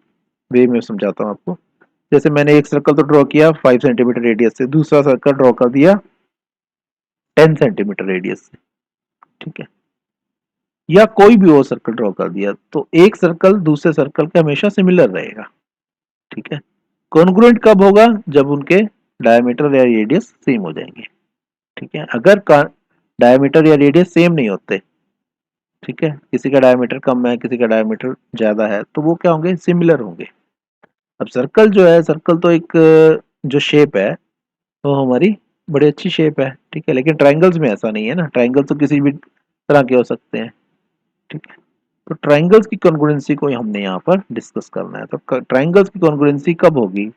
वे में समझाता हूँ आपको। जैसे मैंने एक सर्कल तो ड्रॉ किया 5 सेंटीमीटर रेडियस से, दूसरा सर्कल ड्रॉ कर दिया 10 सेंटीमीटर रेडियस से, ठीक है। या कोई भी और सर्कल ड्रॉ कर दिया, तो एक सर्कल दूसरे सर्कल के हमेशा सिमिलर रहेगा। ठीक है। कॉन्ग्रुएंट कब होगा? जब उनके डायमीटर या रेडियस सेम हो जाएंगे। ठीक है। अगर डायमीटर या रेडियस सेम नहीं होते, ठीक है, किसी का डायमीटर कम है किसी का डायमीटर ज्यादा है, तो वो क्या होंगे? सिमिलर होंगे। अब सर्कल जो है, सर्कल तो एक जो शेप है वो हमारी बड़ी अच्छी शेप है। ठीक है। लेकिन ट्राइंगल्स में ऐसा नहीं है ना, ट्राइंगल तो किसी भी तरह के हो सकते हैं। ठीक है। तो ट्राइंगल्स की कॉन्ग्रुएंसी को हमने यहाँ पर डिस्कस करना है। तो ट्राइंगल्स की कॉन्ग्रुएंसी कब होगी?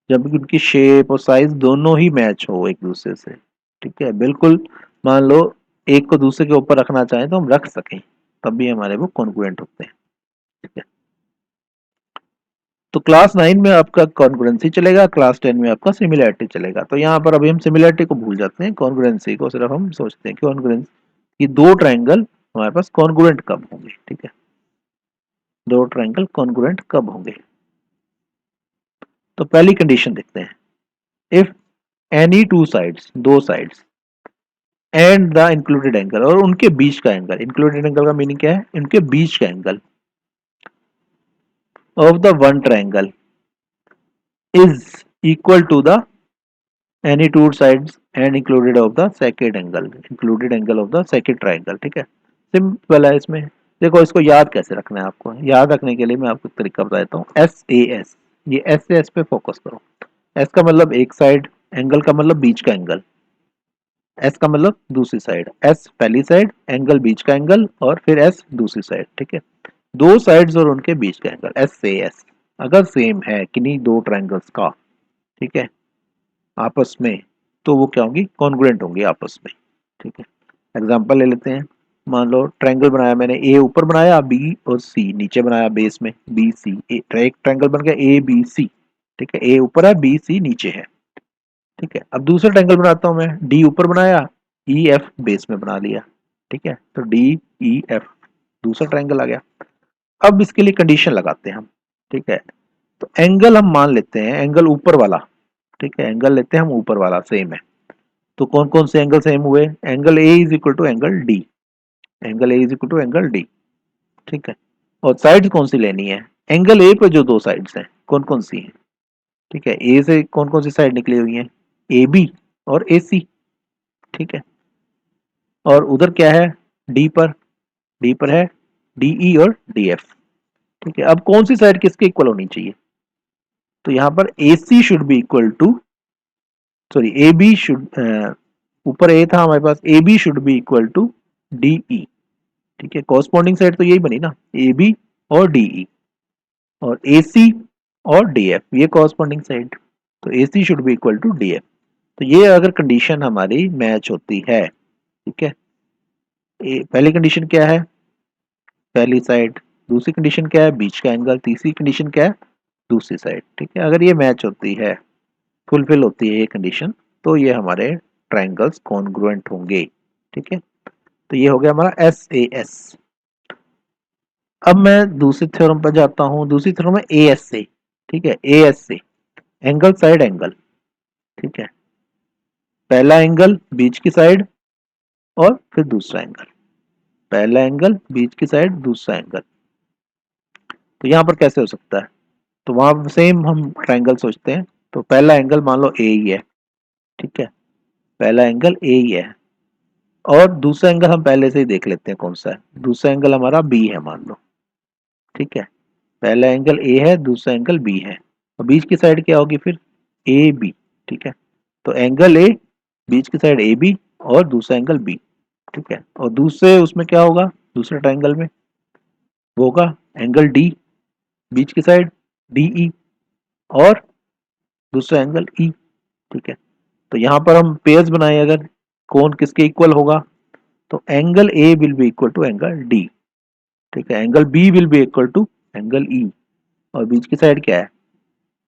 जब उनकी शेप और साइज दोनों ही मैच हो एक दूसरे से। ठीक है। बिल्कुल, मान लो एक को दूसरे के ऊपर रखना चाहें तो हम रख सकें, तब भी हमारे वो कॉन्ग्रुएंट होते हैं। ठीक है। तो क्लास 9 में आपका कॉन्ग्रुएंसी चलेगा, क्लास 10 में आपका सिमिलैरिटी चलेगा। तो यहाँ पर अभी हम सिमिलैरिटी को भूल जाते हैं, कॉन्ग्रुएंसी को सिर्फ हम सोचते हैं कि कॉन्ग्रुएंसी कि दो ट्राइंगल हमारे पास कॉन्ग्रुएंट कब होंगे। ठीक है। दो ट्राइंगल कॉन्ग्रुएंट कब होंगे? तो पहली कंडीशन देखते हैं। इफ एनी टू साइड्स, दो sides, and the included angle, और उनके बीच का एंगल, इंक्लूडेड एंगल का मीनिंग क्या है? उनके बीच का angle, of the one triangle is equal to the any two sides and included of the second angle, included angle of the second triangle. ठीक है। सिंपल है इसमें। देखो, इसको याद कैसे रखना है आपको? याद रखने के लिए मैं आपको एक तरीका बता देता हूँ। एस ए एस, ये एस से एस पे फोकस करो। एस का मतलब एक साइड, एंगल का मतलब बीच का एंगल, एस का मतलब दूसरी साइड। एस पहली साइड, एंगल बीच का एंगल, और फिर एस दूसरी साइड। ठीक है। दो साइड्स और उनके बीच का एंगल, एस से एस, अगर सेम है किन्हीं दो ट्राइंगल्स का, ठीक है, आपस में, तो वो क्या होंगी? कॉन्ग्रुएंट होंगी आपस में। ठीक है। एग्जांपल ले लेते हैं। मान लो ट्रायंगल बनाया मैंने, ए ऊपर बनाया, बी और सी नीचे बनाया बेस में, बी सी, एक ट्रायंगल बन गया ए बी सी। ठीक है। ए ऊपर है, बी सी नीचे है। ठीक है। अब दूसरा ट्रायंगल बनाता हूं मैं, डी ऊपर बनाया, ई एफ बेस में बना लिया। ठीक है। तो डी ई एफ दूसरा ट्रायंगल आ गया। अब इसके लिए कंडीशन लगाते हैं हम। ठीक है। तो एंगल हम मान लेते हैं, एंगल ऊपर वाला। ठीक है। एंगल लेते हैं हम ऊपर वाला, सेम है। तो कौन कौन से एंगल सेम हुए? Angle A is equal to angle D, angle A is equal to angle D. ठीक है। और साइड्स कौन सी लेनी है? एंगल ए पर जो दो साइड्स हैं कौन कौन सी हैं? ठीक है। ए से कौन कौन सी साइड निकली हुई है? ए बी और ए सी। ठीक है। और उधर क्या है? डी पर, डी पर है डीई और डी एफ। ठीक है। अब कौन सी साइड किसके इक्वल होनी चाहिए? तो यहां पर A C should be equal to, sorry A B should, ऊपर ए था हमारे पास, A B should be equal to D E. ठीक है। कॉरस्पॉन्डिंग साइड तो यही बनी ना, ए बी और डीई, और ए सी और डी एफ ये कॉरस्पॉन्डिंग साइड। तो A C should be equal to D F. तो ये अगर कंडीशन हमारी मैच होती है, ठीक है, पहली कंडीशन क्या है? पहली साइड। दूसरी कंडीशन क्या है? बीच का एंगल। तीसरी कंडीशन क्या है? दूसरी साइड। ठीक है। अगर ये मैच होती है, फुलफिल होती है ये कंडीशन, तो ये हमारे ट्राइंगल्स कॉन्ग्रुएंट होंगे। ठीक है। तो ये हो गया हमारा एस ए एस। अब मैं दूसरी थ्योरम पर जाता हूँ। दूसरी थ्योरम है ए एस से। ठीक है। ए एस से, एंगल साइड एंगल। ठीक है। पहला एंगल बीच की साइड और फिर दूसरा एंगल, पहला एंगल बीच की साइड दूसरा एंगल। तो यहाँ पर कैसे हो सकता है? तो वहां सेम हम ट्राइंगल सोचते हैं। तो पहला एंगल मान लो ए ही है। ठीक है। पहला एंगल ए ही है, और दूसरा एंगल हम पहले से ही देख लेते हैं कौन सा है। दूसरा एंगल हमारा बी है मान लो। ठीक है। पहला एंगल ए है, दूसरा एंगल बी है, और बीच की साइड क्या होगी फिर? A B. ठीक है। तो एंगल ए, बीच की साइड ए बी, और दूसरा एंगल बी। ठीक है। और दूसरे उसमें क्या होगा? दूसरे ट्राइंगल में वो होगा एंगल डी, बीच की साइड डीई, और दूसरा एंगल ई। ठीक है। तो यहाँ पर हम पेयर्स बनाए, अगर कौन किसके इक्वल होगा, तो angle A will be equal to angle D. ठीक है। Angle B will be equal to angle E, और बीच की साइड क्या है?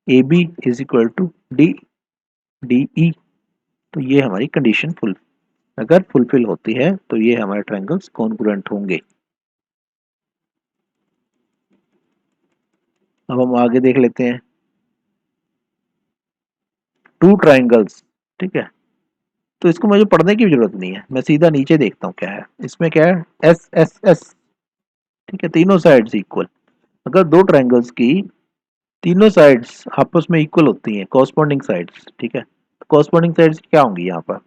A B is equal to D D E. तो ये हमारी कंडीशन फुल, अगर फुलफिल होती है तो ये हमारे ट्रायंगल्स कॉन्ग्रुएंट होंगे। अब हम आगे देख लेते हैं। Two triangles. ठीक है। तो इसको मुझे पढ़ने की भी जरूरत नहीं है, मैं सीधा नीचे देखता हूँ क्या है इसमें। क्या है? S S S. ठीक है, तीनों साइड्स इक्वल। अगर दो ट्रायंगल्स की तीनों साइड्स आपस में इक्वल होती हैं, कॉरस्पॉन्डिंग साइड्स, ठीक है, कॉरस्पॉन्डिंग साइड्स क्या होंगी यहाँ पर,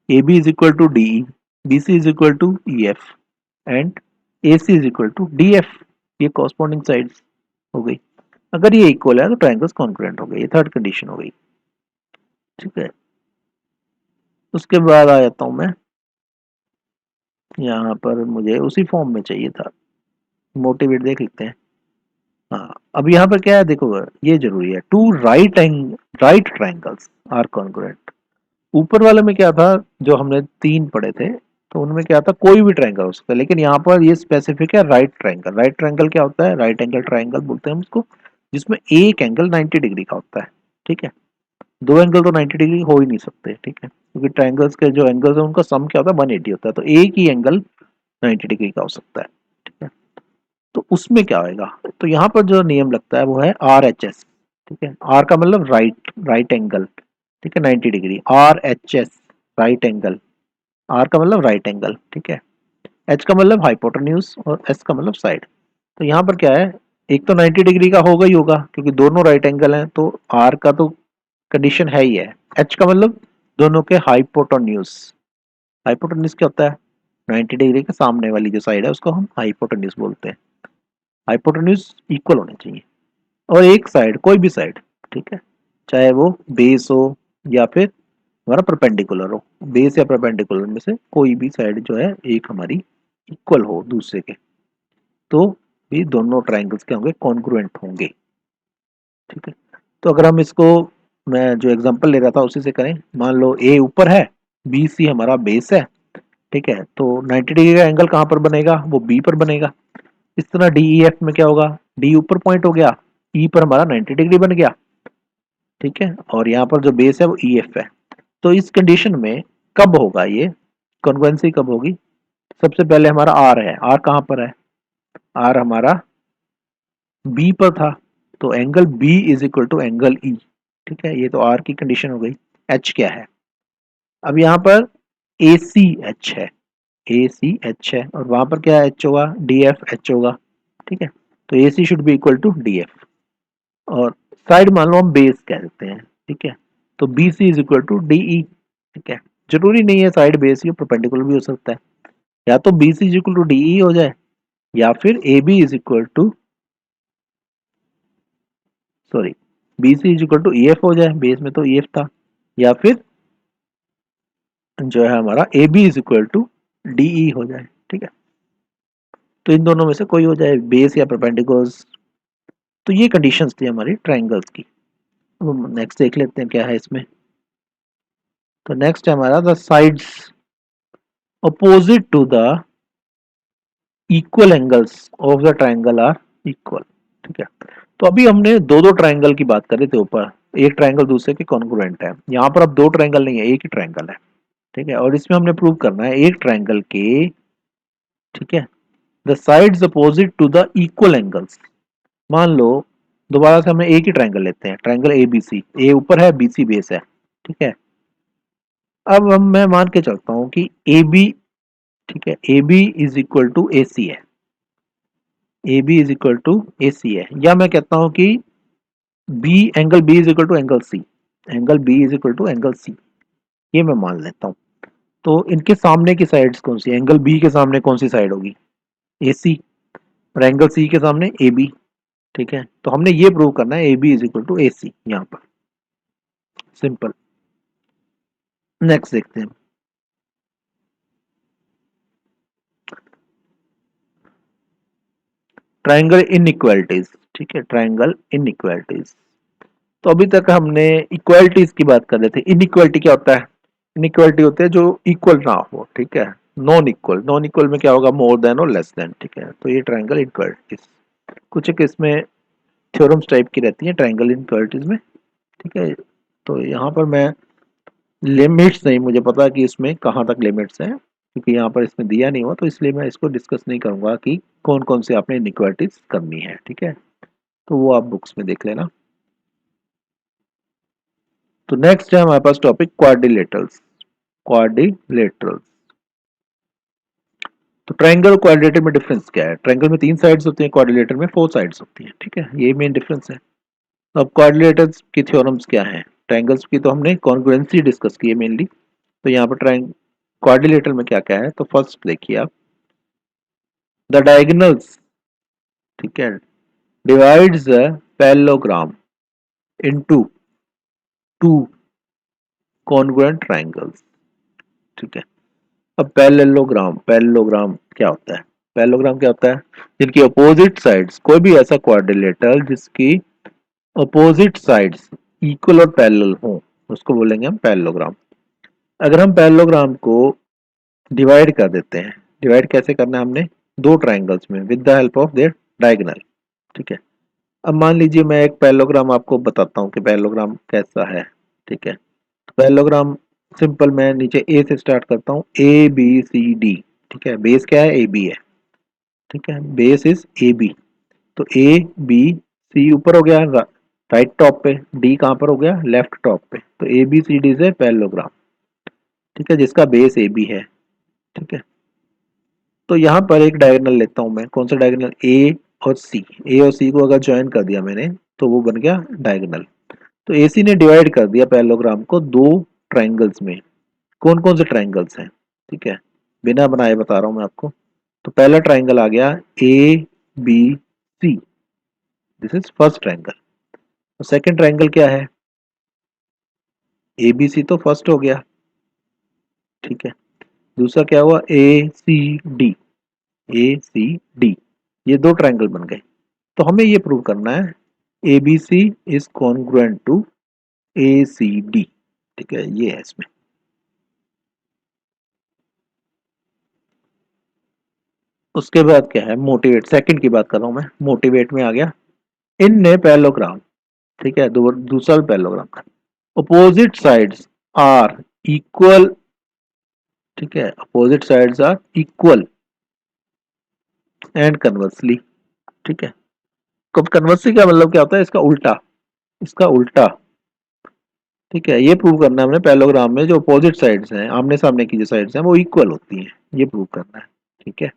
A B is equal to D E, B C is equal to E F and A C is equal to D F. ये कॉरस्पॉन्डिंग साइड्स हो गई। अगर ये इक्वल है तो ट्रायंगल्स कॉन्ग्रुएंट हो गए, ये थर्ड कंडीशन हो गई। ठीक है, उसके बाद आ जाता हूँ मैं यहाँ पर, मुझे उसी फॉर्म में चाहिए था, मोटिवेट देख लेते हैं। हाँ, अब यहाँ पर क्या है देखो, ये जरूरी है, two right triangles are congruent. ऊपर वाले में क्या था, जो हमने तीन पढ़े थे, तो उनमें क्या था, कोई भी ट्रायंगल हो सकता है, लेकिन यहाँ पर ये स्पेसिफिक है राइट ट्रायंगल। राइट ट्रायंगल क्या होता है, राइट एंगल ट्रायंगल बोलते हैं हम उसको, जिसमें एक एंगल 90 डिग्री का होता है। ठीक है, दो एंगल तो 90 डिग्री हो ही नहीं सकते, ठीक है, क्योंकि ट्रायंगल्स के जो एंगल्स है उनका सम क्या होता है, 180 होता है, तो एक ही एंगल 90 डिग्री का हो सकता है। ठीक है, तो उसमें क्या होएगा, तो यहाँ पर जो नियम लगता है वो है आर एच एस। ठीक है, आर का मतलब राइट, राइट एंगल, ठीक है, 90 degree, R H S, right angle. R का मतलब राइट एंगल, ठीक है, एच का मतलब हाइपोटेन्यूज और एस का मतलब साइड। तो यहाँ पर क्या है, एक तो 90 डिग्री का होगा ही होगा क्योंकि दोनों राइट एंगल हैं, तो आर का तो कंडीशन है ही है। एच का मतलब दोनों के हाइपोटेन्यूज। हाइपोटेन्यूज क्या होता है, 90 डिग्री के सामने वाली जो साइड है उसको हम हाइपोटेन्यूज बोलते हैं। हाइपोटेन्यूज इक्वल होने चाहिए, और एक साइड, कोई भी साइड, ठीक है, चाहे वो बेस हो या फिर हमारा परपेंडिकुलर हो, बेस या परपेंडिकुलर में से कोई भी साइड जो है एक हमारी इक्वल हो दूसरे के, तो भी दोनों ट्रायंगल्स के होंगे, कॉन्ग्रुएंट होंगे। ठीक है, तो अगर हम इसको, मैं जो एग्जांपल ले रहा था उसी से करें, मान लो ए ऊपर है, बी सी हमारा बेस है, ठीक है, तो 90 डिग्री का एंगल कहाँ पर बनेगा, वो बी पर बनेगा। इस तरह डी ई एफ में क्या होगा, डी ऊपर पॉइंट हो गया, ई पर हमारा 90 डिग्री बन गया। ठीक है, और यहाँ पर जो बेस है वो ई एफ है। तो इस कंडीशन में कब होगा ये कॉन्ग्रुएंसी, कब होगी, सबसे पहले हमारा आर है, आर कहाँ पर है, आर हमारा बी पर था, तो angle B is equal to angle E. ठीक है, ये तो आर की कंडीशन हो गई। एच क्या है, अब यहाँ पर ए सी एच है, ए सी एच है, और वहां पर क्या एच होगा, डी एफ एच होगा। ठीक है, तो A C should be equal to D F, और साइड मान लो हम बेस कह देते हैं। ठीक है, तो B C is equal to D E. ठीक है, जरूरी नहीं है साइड बेस ही परपेंडिकुलर भी हो सकता है, या तो B C is equal to D E हो जाए, या फिर A B is equal to, sorry, B C is equal to E F हो जाए, बेस में तो ई एफ था, या फिर जो है हमारा A B is equal to D E हो जाए। ठीक है, तो इन दोनों में से कोई हो जाए, बेस या परपेंडिकुलर। तो ये कंडीशंस थी हमारी ट्रायंगल्स की। अब नेक्स्ट देख लेते हैं क्या है इसमें। तो नेक्स्ट है हमारा, the sides opposite to the equal angles of the triangle are equal. ठीक है, तो अभी हमने दो दो ट्रायंगल की बात कर रहे थे ऊपर, एक ट्रायंगल दूसरे के कॉन्ग्रुएंट है, यहाँ पर अब दो ट्रायंगल नहीं है, एक ही ट्रायंगल है। ठीक है, और इसमें हमने प्रूव करना है एक ट्रायंगल के, ठीक है, the sides opposite to the equal angles. मान लो दोबारा से हमें एक ही ट्रायंगल लेते हैं, ट्रायंगल ए बी सी, ए ऊपर है, बी सी बेस है। ठीक है, अब हम, मैं मान के चलता हूँ कि ए बी, ठीक है, A B is equal to A C है, A B is equal to A C है, या मैं कहता हूँ कि B, angle B is equal to angle C, angle B is equal to angle C, ये मैं मान लेता हूँ। तो इनके सामने की साइड्स कौन सी, एंगल बी के सामने कौन सी साइड होगी, ए सी, और एंगल सी के सामने ए बी। ठीक है, तो हमने ये प्रूव करना है A B is equal to A C यहाँ पर, सिंपल। नेक्स्ट देखते हैं, ट्रायंगल इनइक्वालिटीज। ठीक है, ट्रायंगल इनइक्वालिटीज, तो अभी तक हमने इक्वालिटीज की बात कर रहे थे। इनइक्वालिटी क्या होता है, इनइक्वालिटी होते हैं जो इक्वल ना हो। ठीक है, नॉन इक्वल, नॉन इक्वल में क्या होगा, मोर देन और लेस देन। ठीक है, तो ये ट्रायंगल इनइक्वालिटीज कुछ एक इसमें थ्योरम्स टाइप की रहती हैं ट्रायंगल इनइक्वालिटीज में। ठीक है, तो यहाँ पर मैं लिमिट्स नहीं, मुझे पता है कि इसमें कहाँ तक लिमिट्स हैं, क्योंकि यहाँ पर इसमें दिया नहीं हुआ, तो इसलिए मैं इसको डिस्कस नहीं करूंगा कि कौन कौन से आपने इनइक्वालिटीज करनी है। ठीक है, तो वो आप बुक्स में देख लेना। तो नेक्स्ट है हमारे पास टॉपिक क्वाड्रिलेटरल्स। क्वाड्रिलेटरल्स, तो ट्रायंगल और क्वाड्रिलेटरल में डिफरेंस क्या है? ट्रायंगल में 3 साइड्स होती हैं, क्वाड्रिलेटर में 4 साइड्स होती हैं, ठीक है, ये मेन डिफरेंस है। तो अब क्वाड्रिलेटर्स की थ्योरम्स क्या हैं? ट्रायंगल्स की तो हमने कॉन्ग्रुएंसी डिस्कस की है मेनली, तो यहाँ पर ट्रायंग क्वाड्रिलेटरल में क्या क्या है? तो फर्स्ट देखिए आप, द डायगोनल्स, ठीक है, divides the parallelogram into two congruent triangles, ठीक है। अब पैरेललोग्राम, पैरेललोग्राम क्या होता है? पैरेललोग्राम क्या होता है? जिनकी अपोजिट साइड्स, कोई भी ऐसा क्वाड्रिलेटरल जिसकी अपोजिट साइड्स इक्वल और पैरेलल हो, उसको बोलेंगे हम पैरेललोग्राम। अगर हम पैरेललोग्राम को डिवाइड कर देते हैं, डिवाइड कैसे करना है हमने? दो ट्राइंगल्स में with the help of their diagonal, ठीक है। अब मान लीजिए मैं एक पैरेललोग्राम आपको बताता हूँ कि पैरेललोग्राम कैसा है, ठीक है। पैरेललोग्राम सिंपल, मैं नीचे ए से स्टार्ट करता हूँ, ए बी सी डी, ठीक है। बेस क्या है? ए बी है, ठीक है, बेस इज ए बी। तो ए बी सी ऊपर हो गया राइट टॉप पे, डी कहाँ पर हो गया? लेफ्ट टॉप पे। तो ए बी सी डी से पैरेललोग्राम, ठीक है, जिसका बेस ए बी है, ठीक है। तो यहाँ पर एक डायगोनल लेता हूँ मैं, कौन सा डायगोनल? ए और सी। ए और सी को अगर ज्वाइन कर दिया मैंने तो वो बन गया डायगोनल। तो ए सी ने डिवाइड कर दिया पैरेललोग्राम को दो ट्राइंगल्स में। कौन कौन से ट्राइंगल्स हैं? ठीक है, बिना बनाए बता रहा हूँ मैं आपको। तो पहला ट्राइंगल आ गया A B C, this is first triangle. और सेकंड ट्राइंगल क्या है? ए बी सी तो फर्स्ट हो गया, ठीक है। दूसरा क्या हुआ? ए सी डी, ए सी डी, ये दो ट्राइंगल बन गए। तो हमें ये प्रूव करना है A B C is congruent to A C D, ठीक है, ये है इसमें। उसके बाद क्या है? मोटिवेट, सेकंड की बात कर रहा हूं मैं, मोटिवेट में आ गया इन ने पैरेललोग्राम, ठीक है, दूसरा पैरेललोग्राम का अपोजिट साइड्स आर इक्वल, ठीक है, opposite sides are equal and conversely, ठीक है। कब कन्वर्सली का मतलब क्या होता है? इसका उल्टा, इसका उल्टा, ठीक है। ये प्रूव करना है हमने पैरेललोग्राम में जो अपोजिट साइड्स हैं, आमने सामने की जो साइड्स हैं वो इक्वल होती हैं, ये प्रूव करना है, ठीक है।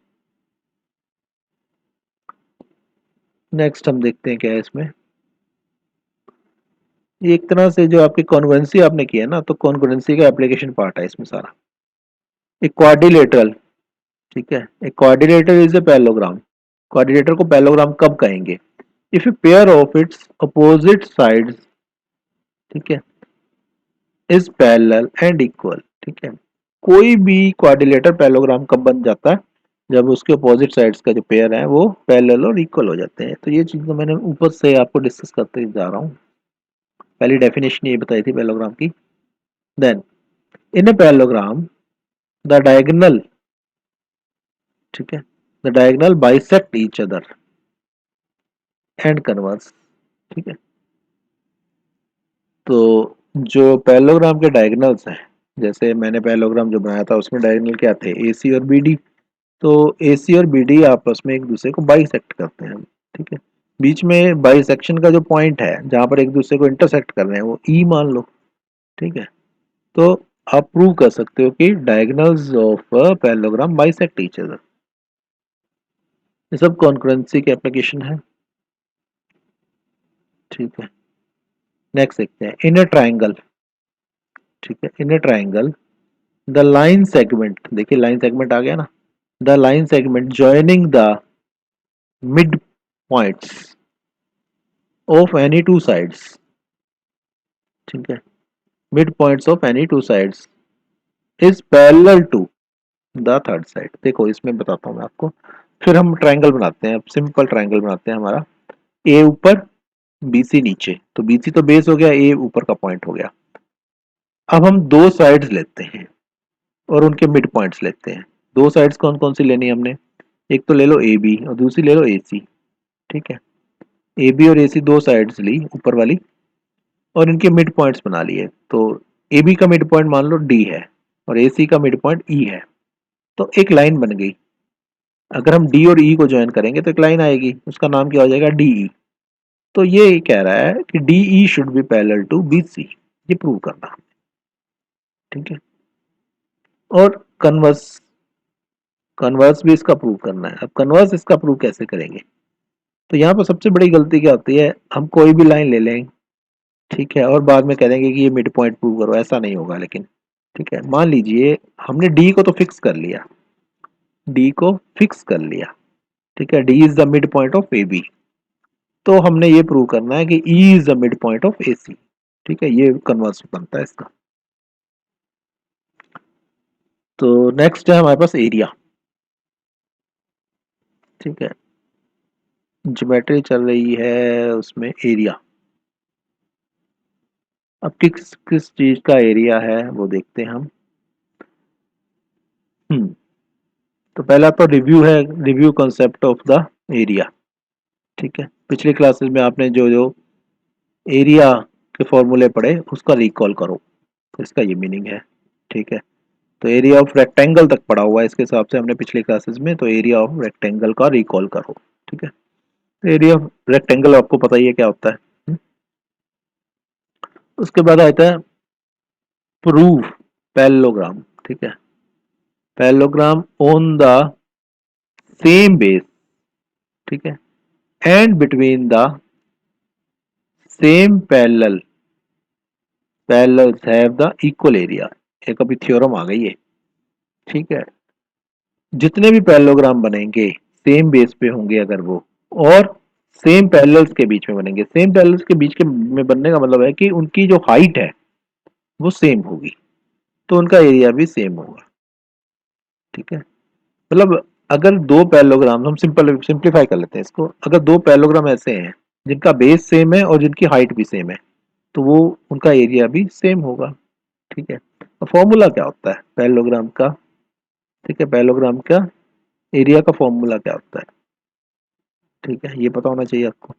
नेक्स्ट हम देखते हैं क्या है इसमें। ये एक तरह से जो आपकी कॉन्ग्रुएंसी आपने किया है ना, तो कॉन्ग्रुएंसी का एप्लीकेशन पार्ट है इसमें सारा। एक क्वाड्रिलेटरल, ठीक है, एक quadrilateral is a parallelogram. Quadrilateral को पैरेललोग्राम कब कहेंगे? If a pair of its opposite sides, ठीक है, इज पैरेलल एंड इक्वल, ठीक है। कोई भी क्वाड्रिलेटर पैरेललोग्राम कब बन जाता है? जब उसके अपोजिट साइड्स का जो पेयर है वो पैरेलल और इक्वल हो जाते हैं। तो ये चीज तो मैंने ऊपर से आपको डिस्कस करते जा रहा हूँ। पहली डेफिनेशन ये बताई थी पैरेललोग्राम की। Then in a parallelogram the diagonal, ठीक है, the diagonal bisect each other and converse, ठीक है। तो जो पैरेललोग्राम के डायगोनल्स हैं, जैसे मैंने पैरेललोग्राम जो बनाया था उसमें डायगोनल क्या थे? ए सी और बी डी। तो ए सी और बी डी आपस में एक दूसरे को बाइसेक्ट करते हैं, ठीक है। बीच में बाइसेक्शन का जो पॉइंट है जहां पर एक दूसरे को इंटरसेक्ट कर रहे हैं वो ई मान लो, ठीक है। तो आप प्रूव कर सकते हो कि diagonals of parallelogram bisect each other. ये सब कॉन्करेंसी की एप्लीकेशन है, ठीक है। नेक्स्ट देखते हैं इन ए ट्राइंगल, ठीक है, in a triangle the line segment, देखिए लाइन सेगमेंट आ गया ना, the line segment joining the mid points of any two sides, ठीक है, mid points of any two sides is parallel to the third side. देखो इसमें बताता हूँ मैं आपको। फिर हम ट्राइंगल बनाते हैं, सिंपल ट्राइंगल बनाते हैं हमारा, ए ऊपर बी सी नीचे। तो बी सी तो बेस हो गया, ए ऊपर का पॉइंट हो गया। अब हम दो साइड्स लेते हैं और उनके मिड पॉइंट्स लेते हैं। दो साइड्स कौन कौन सी लेनी है हमने? एक तो ले लो ए बी और दूसरी ले लो ए सी, ठीक है। ए बी और ए सी दो साइड्स ली ऊपर वाली और इनके मिड पॉइंट्स बना लिए। तो ए बी का मिड पॉइंट मान लो डी है और ए सी का मिड पॉइंट ई है। तो एक लाइन बन गई। अगर हम डी और ई को ज्वाइन करेंगे तो एक लाइन आएगी, उसका नाम क्या हो जाएगा? D E. तो ये कह रहा है कि D E should be parallel to B C, ये प्रूव करना, ठीक है। और कन्वर्स, कन्वर्स भी इसका प्रूव करना है। अब कन्वर्स इसका प्रूव कैसे करेंगे? तो यहाँ पर सबसे बड़ी गलती क्या होती है, हम कोई भी लाइन ले लें, ठीक है, और बाद में कह देंगे कि ये मिड पॉइंट प्रूव करो, ऐसा नहीं होगा। लेकिन ठीक है, मान लीजिए हमने डी को तो फिक्स कर लिया, डी को फिक्स कर लिया, ठीक है, D is the mid point of A B. तो हमने ये प्रूव करना है कि E is the mid point of A C. ठीक है, ये कन्वर्स बनता है इसका। तो नेक्स्ट है हमारे पास एरिया। ठीक है, ज्योमेट्री चल रही है, उसमें एरिया। अब किस किस चीज का एरिया है वो देखते हैं हम। तो पहला तो रिव्यू है, review concept of the area. ठीक है, पिछली क्लासेस में आपने जो जो एरिया के फॉर्मूले पढ़े उसका रिकॉल करो, तो इसका ये मीनिंग है। ठीक है, तो एरिया ऑफ रेक्टेंगल तक पढ़ा हुआ है इसके हिसाब से हमने पिछली क्लासेस में, तो एरिया ऑफ रेक्टेंगल का रिकॉल करो। ठीक है, तो एरिया ऑफ रेक्टेंगल आपको पता ही है क्या होता है। उसके बाद आता है प्रूफ पैरेललोग्राम। ठीक है, parallelogram on the same base, ठीक है, and between the same parallels have the equal area. एक अभी थ्योरम आ गई है। ठीक है, जितने भी पैरेललोग्राम बनेंगे सेम बेस पे होंगे अगर वो, और सेम पैरेलल्स के बीच में बनेंगे, सेम पैरेलल्स के बीच के में बनने का मतलब है कि उनकी जो हाइट है वो सेम होगी, तो उनका एरिया भी सेम होगा। ठीक है, मतलब अगर दो पैरेललोग्राम, हम सिंपलीफाई कर लेते हैं इसको, अगर दो पैरेललोग्राम ऐसे हैं जिनका बेस सेम है और जिनकी हाइट भी सेम है, तो वो उनका एरिया भी सेम होगा। ठीक है, तो फॉर्मूला क्या होता है पैरेललोग्राम का? ठीक है, पैरेललोग्राम का एरिया का फॉर्मूला क्या होता है? ठीक है, ये पता होना चाहिए आपको।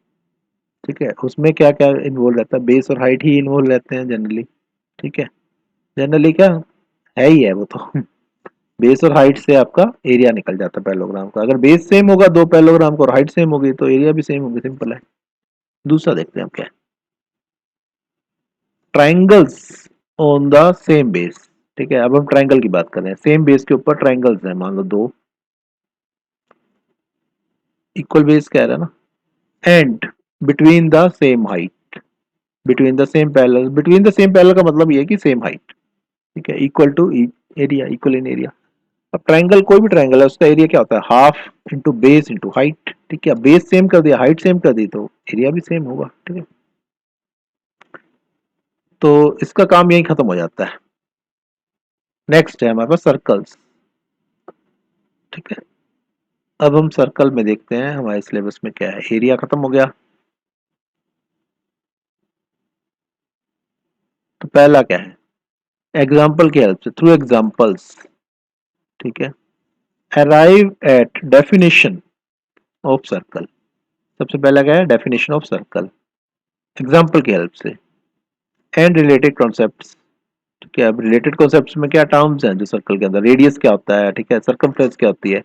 ठीक है, उसमें क्या क्या इन्वॉल्व रहता है? बेस और हाइट ही इन्वॉल्व रहते हैं जनरली। ठीक है, जनरली क्या है ही है वो तो बेस और हाइट से आपका एरिया निकल जाता है पैरेललोग्राम का। अगर बेस सेम होगा दो पैरेललोग्राम का और हाइट सेम होगी तो एरिया भी सेम होगी, सिंपल है। दूसरा देखते हैं हम क्या है, triangles on the same base. ठीक है, अब हम ट्राइंगल की बात कर रहे हैं, सेम बेस के ऊपर ट्राइंगल्स हैं, मान लो दो, इक्वल बेस कह रहा है ना, and between the same height, between the same parallel, between the same parallel का मतलब ये है कि सेम हाइट। ठीक है, equal to area, equal in area. अब ट्राइंगल, कोई भी ट्राइंगल है उसका एरिया क्या होता है? Half into base into height. ठीक है, बेस सेम कर दिया, हाइट सेम कर दी, तो एरिया भी सेम होगा। ठीक है, तो इसका काम यही खत्म हो जाता है। नेक्स्ट है हमारे पास सर्कल्स। ठीक है, अब हम सर्कल में देखते हैं हमारे सिलेबस में क्या है। एरिया खत्म हो गया, तो पहला क्या है? एग्जाम्पल की हेल्प से, थ्रू एग्जाम्पल्स। ठीक है, arrive at definition of circle. सबसे पहला क्या है? डेफिनेशन ऑफ सर्कल, एग्जाम्पल की हेल्प से, एंड रिलेटेड कॉन्सेप्ट्स। ठीक है, अब रिलेटेड कॉन्सेप्ट्स में क्या टर्म्स हैं जो सर्कल के अंदर? रेडियस क्या होता है, ठीक है, सर्कमफ्रेंस क्या होती है?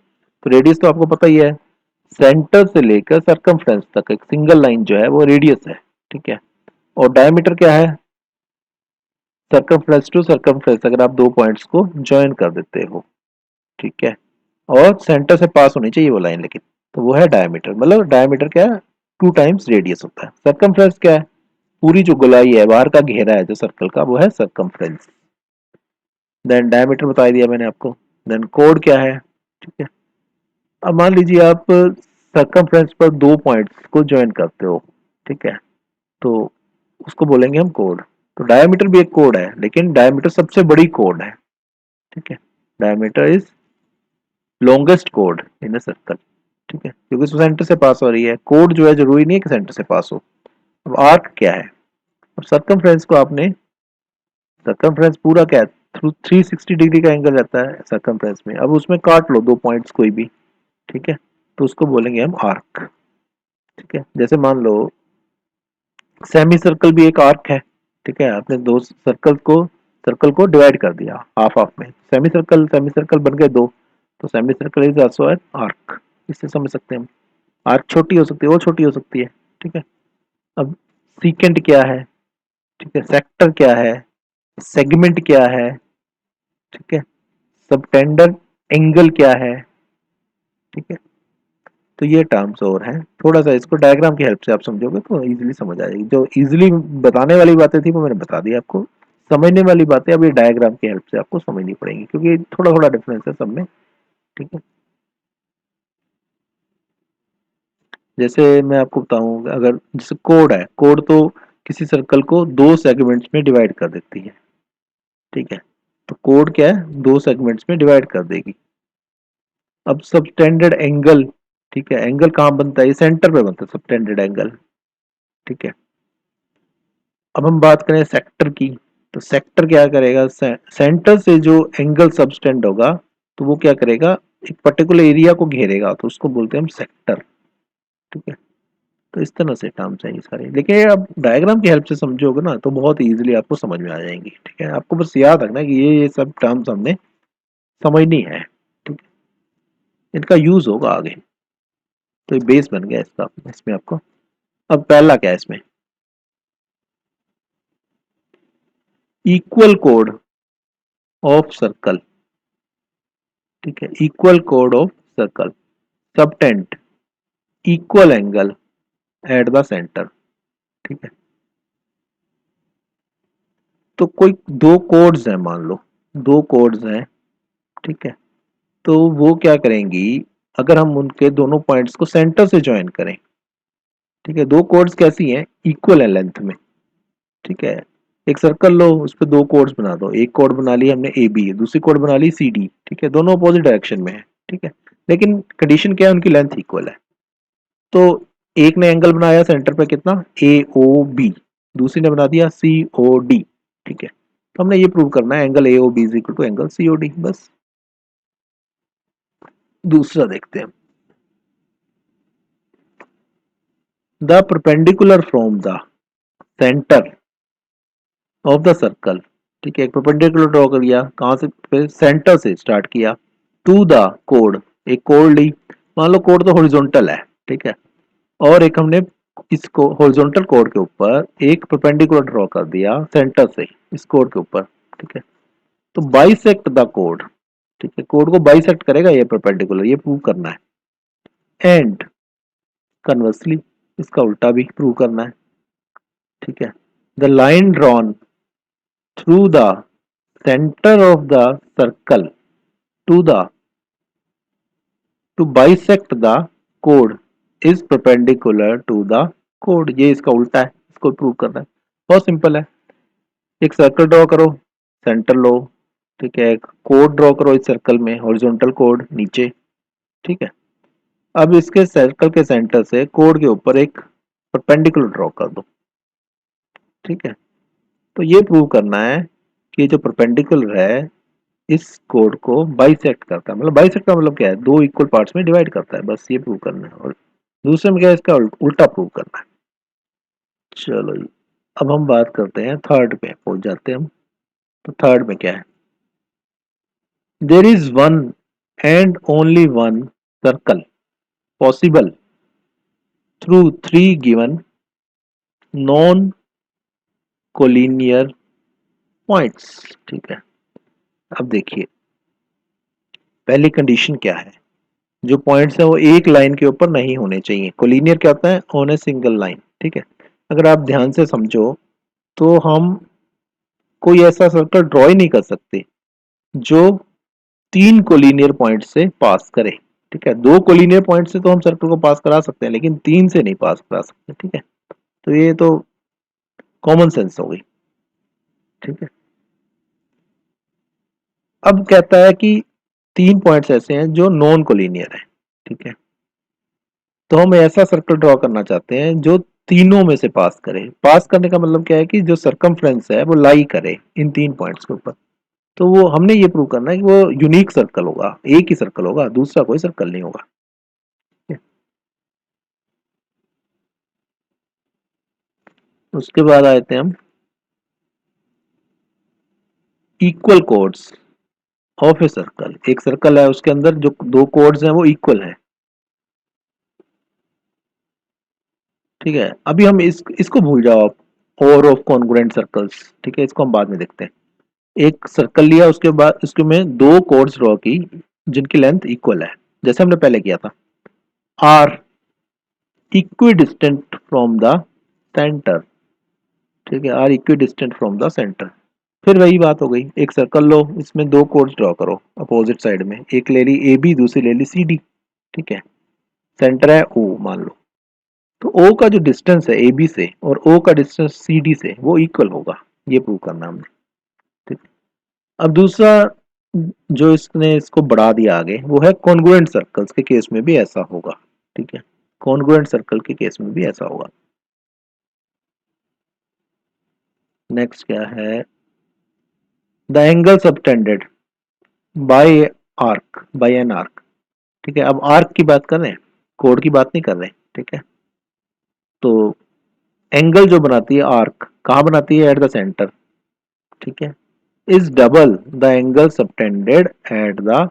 तो रेडियस तो आपको पता ही है, सेंटर से लेकर सर्कमफ्रेंस तक एक सिंगल लाइन जो है वो रेडियस है। ठीक है, और डायमीटर क्या है? सर्कमफ्रेंस टू सर्कमफ्रेंस, अगर आप दो पॉइंट्स को ज्वाइन कर देते हो। ठीक है, और सेंटर से पास होनी चाहिए वो लाइन, लेकिन तो वो है डायमीटर। मतलब डायमीटर क्या है? टू टाइम्स रेडियस होता है। सर्कमफ्रेंस क्या है? पूरी जो गोलाई है, बाहर का घेरा है जो सर्कल का, वो है सर्कमफ्रेंस। देन डायमीटर बता दिया मैंने आपको। देन कोड क्या है? ठीक है, अब मान लीजिए आप सर्कमफ्रेंस पर दो पॉइंट्स को ज्वाइन करते हो। ठीक है, तो उसको बोलेंगे हम कोड। तो डायमीटर भी एक कोड है, लेकिन डायमीटर सबसे बड़ी कोड है। ठीक है, diameter is longest code in a circle. ठीक है, क्योंकि सेंटर से पास हो रही है। कोड जो है जरूरी नहीं है कि सेंटर से पास हो। अब आर्क क्या है? अब सर्कमफ्रेंस को आपने, सर्कमफ्रेंस पूरा क्या है? थ्रू 360 डिग्री का एंगल रहता है सर्कमफ्रेंस में। अब उसमें काट लो दो पॉइंट्स कोई भी। ठीक है, तो उसको बोलेंगे हम आर्क। ठीक है, जैसे मान लो सेमी सर्कल भी एक आर्क है। ठीक है, आपने दो सर्कल को डिवाइड कर दिया हाफ हाफ में, सेमी सर्कल बन गए दो, तो semi circle is also an arc. इससे समझ सकते हैं हम। आर्क छोटी हो सकती है, वो छोटी हो सकती है। ठीक है, अब सीकेंट क्या है? ठीक है, सेक्टर क्या है? सेगमेंट क्या है? ठीक है, सब टेंडर एंगल क्या है? ठीक है, तो ये टर्म्स और हैं, थोड़ा सा इसको डायग्राम की हेल्प से आप समझोगे तो इजीली समझ आ जाएगी। जो इजीली बताने वाली बातें थी वो मैंने बता दी आपको, समझने वाली बातें अब ये डायग्राम की हेल्प से आपको समझनी पड़ेंगी, क्योंकि थोड़ा थोड़ा डिफरेंस है सब में। ठीक है, जैसे मैं आपको बताऊं, अगर जैसे कोड है, कोड तो किसी सर्कल को दो सेगमेंट्स में डिवाइड कर देती है। ठीक है, तो कोड क्या है, दो सेगमेंट्स में डिवाइड कर देगी। अब सबटेंडेड एंगल, ठीक है, एंगल कहाँ बनता है, ये सेंटर पे बनता है सबटेंडेड एंगल। ठीक है, अब हम बात करें सेक्टर की, तो सेक्टर क्या करेगा, सेंटर से जो एंगल सबटेंड होगा तो वो क्या करेगा, एक पर्टिकुलर एरिया को घेरेगा, तो उसको बोलते हैं हम सेक्टर। ठीक है, तो इस तरह से टर्म्स हैं ये सारे, लेकिन ये आप डायग्राम की हेल्प से समझोगे ना तो बहुत इजीली आपको समझ में आ जाएंगी। ठीक है, आपको बस याद रखना कि ये सब टर्म्स हमने समझनी है। ठीक है, इनका यूज होगा आगे, तो ये बेस बन गया इसका इसमें आपको। अब पहला क्या है इसमें, इक्वल कोड ऑफ सर्कल। ठीक है, इक्वल कोड of circle, subtend, equal angle at the centre. ठीक है, तो कोई दो कोड्स हैं मान लो, दो कोड्स हैं। ठीक है, तो वो क्या करेंगी, अगर हम उनके दोनों पॉइंट्स को सेंटर से ज्वाइन करें। ठीक है, दो कोड्स कैसी हैं, इक्वल है लेंथ में। ठीक है, एक सर्कल लो, उस पर दो कोड्स बना दो, एक कोड बना ली हमने ए बी, दूसरी कोड बना ली सी डी। ठीक है, दोनों अपोजिट डायरेक्शन में है। ठीक है, लेकिन कंडीशन क्या है, उनकी लेंथ इक्वल है। तो एक ने एंगल बनाया सेंटर पे कितना, ए ओ बी, दूसरी ने बना दिया सी ओ डी। ठीक है, तो हमने ये प्रूव करना है angle A O B is equal to angle C O D, बस। दूसरा देखते हैं, the perpendicular from the centre of the circle. ठीक है, एक परपेंडिकुलर ड्रॉ कर लिया, कहां से, फिर सेंटर से स्टार्ट किया, टू द कोड, एक कोड ली, मान लो कोड तो हॉरिजॉन्टल है। ठीक है, और एक हमने इसको हॉरिजॉन्टल कोड के ऊपर एक परपेंडिकुलर ड्रॉ कर दिया सेंटर से इस कोड के ऊपर। ठीक है, तो बाइसेक्ट द कोड। ठीक है, कोड को बाइसेक्ट करेगा ये परपेंडिकुलर, ये प्रूव करना है। एंड कन्वर्सली, इसका उल्टा भी प्रूव करना है। ठीक है, the line drawn through the centre of the circle to the two bisect the code is perpendicular to the code, ये इसका उल्टा है, इसको प्रूव करना है। बहुत सिंपल है, एक सर्कल ड्रॉ करो, सेंटर लो। ठीक है, एक कोड ड्रॉ करो इस सर्कल में, हॉरिजॉन्टल कोड नीचे। ठीक है, अब इसके सर्कल के सेंटर से कोड के ऊपर एक परपेंडिकुलर ड्रॉ कर दो। ठीक है, तो ये प्रूव करना है कि जो परपेंडिकुलर है इस कोड को बाइसेक्ट करता है, मतलब बाइसेक्ट का मतलब क्या है, दो इक्वल पार्ट्स में डिवाइड करता है, बस ये प्रूव करना है। और दूसरे में क्या है, इसका उल्टा प्रूव करना है। चलो जी, अब हम बात करते हैं, थर्ड पे पहुंच जाते हैं हम। तो थर्ड में क्या है, there is one and only one circle possible through three given non collinear points. ठीक है, अब देखिए, पहली कंडीशन क्या है, जो पॉइंट्स है वो एक लाइन के ऊपर नहीं होने चाहिए। कोलिनियर क्या होता है, ऑन ए सिंगल लाइन। ठीक है, अगर आप ध्यान से समझो तो हम कोई ऐसा सर्कल ड्रॉ ही नहीं कर सकते जो तीन कोलिनियर पॉइंट से पास करे। ठीक है, दो कोलिनियर पॉइंट से तो हम सर्कल को पास करा सकते हैं, लेकिन तीन से नहीं पास करा सकते। ठीक है, तो ये तो कॉमन सेंस हो गई। ठीक है, अब कहता है कि तीन पॉइंट्स ऐसे हैं जो नॉन कोलिनियर है। ठीक है, तो हम ऐसा सर्कल ड्रॉ करना चाहते हैं जो तीनों में से पास करे। पास करने का मतलब क्या है कि जो सरकमफ्रेंस है वो लाई करे इन तीन पॉइंट्स के ऊपर। तो वो हमने ये प्रूव करना है कि वो यूनिक सर्कल होगा, एक ही सर्कल होगा, दूसरा कोई सर्कल नहीं होगा। उसके बाद आते हैं हम equal codes of a circle. एक सर्कल है, उसके अंदर जो दो कोड्स हैं वो इक्वल हैं। ठीक है, अभी हम इसको भूल जाओ आप, और ऑफ कॉन्ग्रुएंट सर्कल्स। ठीक है, इसको हम बाद में देखते हैं। एक सर्कल लिया, उसके बाद उसके में दो कोड्स ड्रॉ की जिनकी लेंथ इक्वल है। जैसे हमने पहले किया था, are equidistant from the centre, ठीक है, are equidistant from the centre. फिर वही बात हो गई, एक सर्कल लो, इसमें दो कोड्स ड्रॉ करो अपोजिट साइड में, एक ले ली ए बी, दूसरी ले ली सी डी, ठीक है, सेंटर है ओ मान लो, तो ओ का जो डिस्टेंस है ए बी से और ओ का डिस्टेंस सी डी से वो इक्वल होगा, ये प्रूव करना हमने, ठीक है। अब दूसरा जो इसने इसको बढ़ा दिया आगे वो है कॉन्ग्रुएंट सर्कल्स के केस में भी ऐसा होगा, ठीक है, कॉन्ग्रुएंट सर्कल के केस में भी ऐसा होगा। नेक्स्ट क्या है, the angle subtended by arc, by an arc, ठीक है। अब आर्क की बात कर रहे हैं, कोड की बात नहीं कर रहे, ठीक है। तो एंगल जो बनाती है आर्क कहाँ बनाती है, एट द सेंटर, ठीक है, is double the angle subtended at the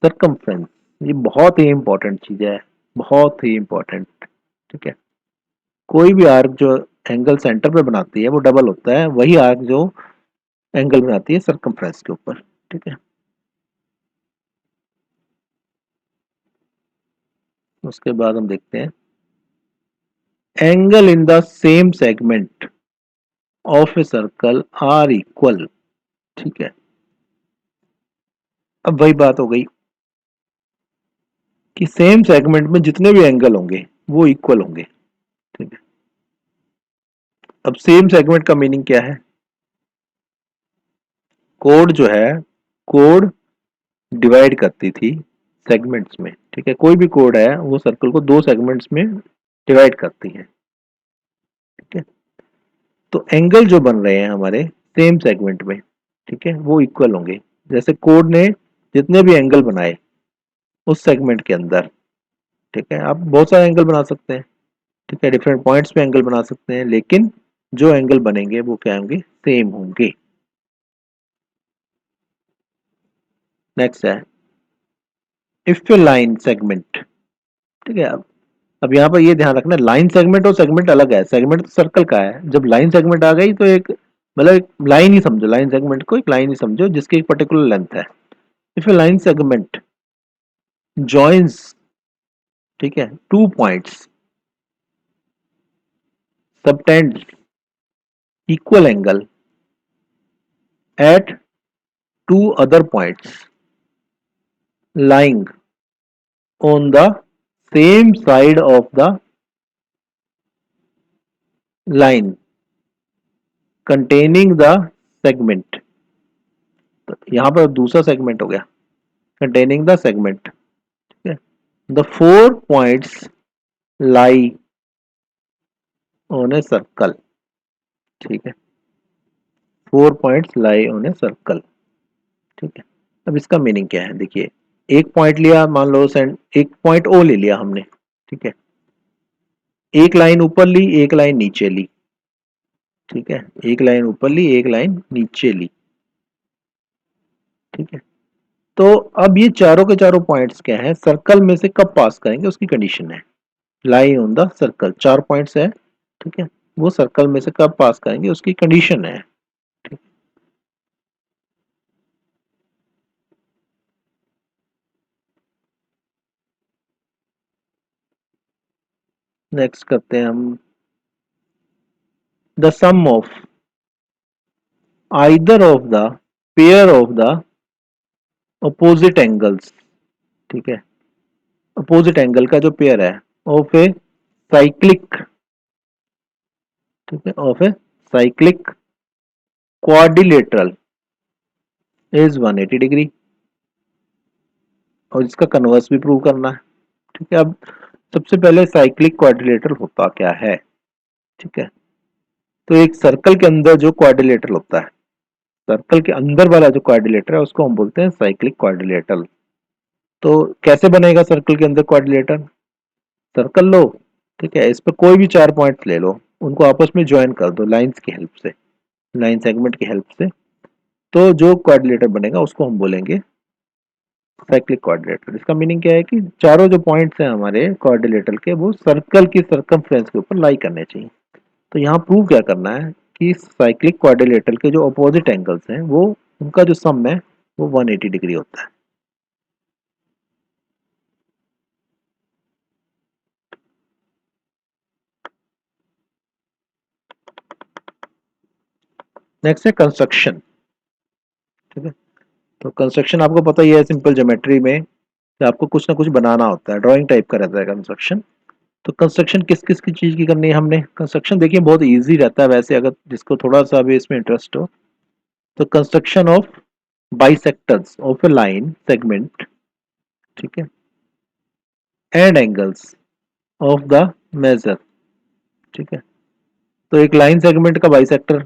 circumference. ये बहुत ही इंपॉर्टेंट चीज है, बहुत ही इंपॉर्टेंट, ठीक है। कोई भी आर्क जो एंगल सेंटर पे बनाती है वो डबल होता है वही आर्क जो एंगल बनाती है सर्कमफ्रेंस के ऊपर, ठीक है। उसके बाद हम देखते हैं angle in the same segment of a circle are equal, ठीक है। अब वही बात हो गई कि सेम सेगमेंट में जितने भी एंगल होंगे वो इक्वल होंगे, ठीक है। अब सेम सेगमेंट का मीनिंग क्या है, कोड जो है, कोड डिवाइड करती थी सेगमेंट्स में, ठीक है, कोई भी कोड है वो सर्कल को दो सेगमेंट्स में डिवाइड करती है, ठीक है। तो एंगल जो बन रहे हैं हमारे सेम सेगमेंट में, ठीक है, वो इक्वल होंगे। जैसे कोड ने जितने भी एंगल बनाए उस सेगमेंट के अंदर, ठीक है, आप बहुत सारे एंगल बना सकते हैं, ठीक है, डिफरेंट पॉइंट्स पे एंगल बना सकते हैं, लेकिन जो एंगल बनेंगे वो क्या होंगे, सेम होंगे। नेक्स्ट है इफ ए लाइन सेगमेंट, ठीक है। अब यहाँ पर ये ध्यान रखना, लाइन सेगमेंट और सेगमेंट अलग है, सेगमेंट तो सर्कल का है, जब लाइन सेगमेंट आ गई तो एक मतलब एक लाइन ही समझो, लाइन सेगमेंट को एक लाइन ही समझो जिसकी एक पर्टिकुलर लेंथ है। If a line segment joins, ठीक है, two points subtend equal angle at two other points lying on the same side of the line containing the segment, तो यहां पर दूसरा सेगमेंट हो गया containing the segment, ठीक है। the four points lie on a circle, ठीक है, four points lie on a circle, ठीक है। अब इसका मीनिंग क्या है, देखिए, एक पॉइंट लिया, मान लो एक पॉइंट ओ ले लिया हमने, ठीक है, एक लाइन ऊपर ली एक लाइन नीचे ली, ठीक है, एक लाइन ऊपर ली एक लाइन नीचे ली, ठीक है। तो अब ये चारों के चारों पॉइंट्स क्या है, सर्कल में से कब पास करेंगे उसकी कंडीशन है, लाई ऑन द सर्कल, चार पॉइंट्स है, ठीक है, वो सर्कल में से कब पास करेंगे उसकी कंडीशन है। नेक्स्ट करते हैं हम the sum of either of the pair of the opposite angles, ठीक है, अपोजिट एंगल का जो पेयर है ऑफ ए साइक्लिक, ठीक है, of a cyclic quadrilateral is 180 degree, और इसका कन्वर्स भी प्रूव करना है, ठीक है। अब सबसे पहले साइक्लिक क्वाड्रिलेटरल होता क्या है, ठीक है, तो एक सर्कल के अंदर जो क्वाड्रिलेटरल होता है, सर्कल के अंदर वाला जो क्वाड्रिलेटर है उसको हम बोलते हैं साइक्लिक क्वाड्रिलेटरल। तो कैसे बनेगा सर्कल के अंदर क्वाड्रिलेटर, सर्कल लो, ठीक है, इस पर कोई भी चार पॉइंट्स ले लो, उनको आपस में ज्वाइन कर दो लाइंस की हेल्प से, लाइन सेगमेंट की हेल्प से, तो जो क्वाड्रिलेटर बनेगा उसको हम बोलेंगे साइक्लिक क्वाड्रिलेटर। इसका मीनिंग क्या है कि चारों जो पॉइंट्स हैं हमारे क्वाड्रिलेटर के वो सर्कल की सर्कमफ्रेंस के ऊपर लाई करने चाहिए। तो यहाँ प्रूव क्या करना है कि साइक्लिक क्वाड्रिलेटरल के जो अपोजिट एंगल्स हैं वो उनका जो सम है वो 180 डिग्री होता है। नेक्स्ट है कंस्ट्रक्शन। ठीक है, तो कंस्ट्रक्शन आपको पता ही है, सिंपल ज्योमेट्री में कि आपको कुछ ना कुछ बनाना होता है, ड्राइंग टाइप का रहता है कंस्ट्रक्शन। तो कंस्ट्रक्शन किस किस की चीज की करनी है हमने? कंस्ट्रक्शन देखिए बहुत इजी रहता है वैसे, अगर जिसको थोड़ा सा भी इसमें इंटरेस्ट हो। तो construction of bisectors of a line segment, ठीक है, and angles of the major. ठीक है, तो एक लाइन सेगमेंट का बाइसेक्टर,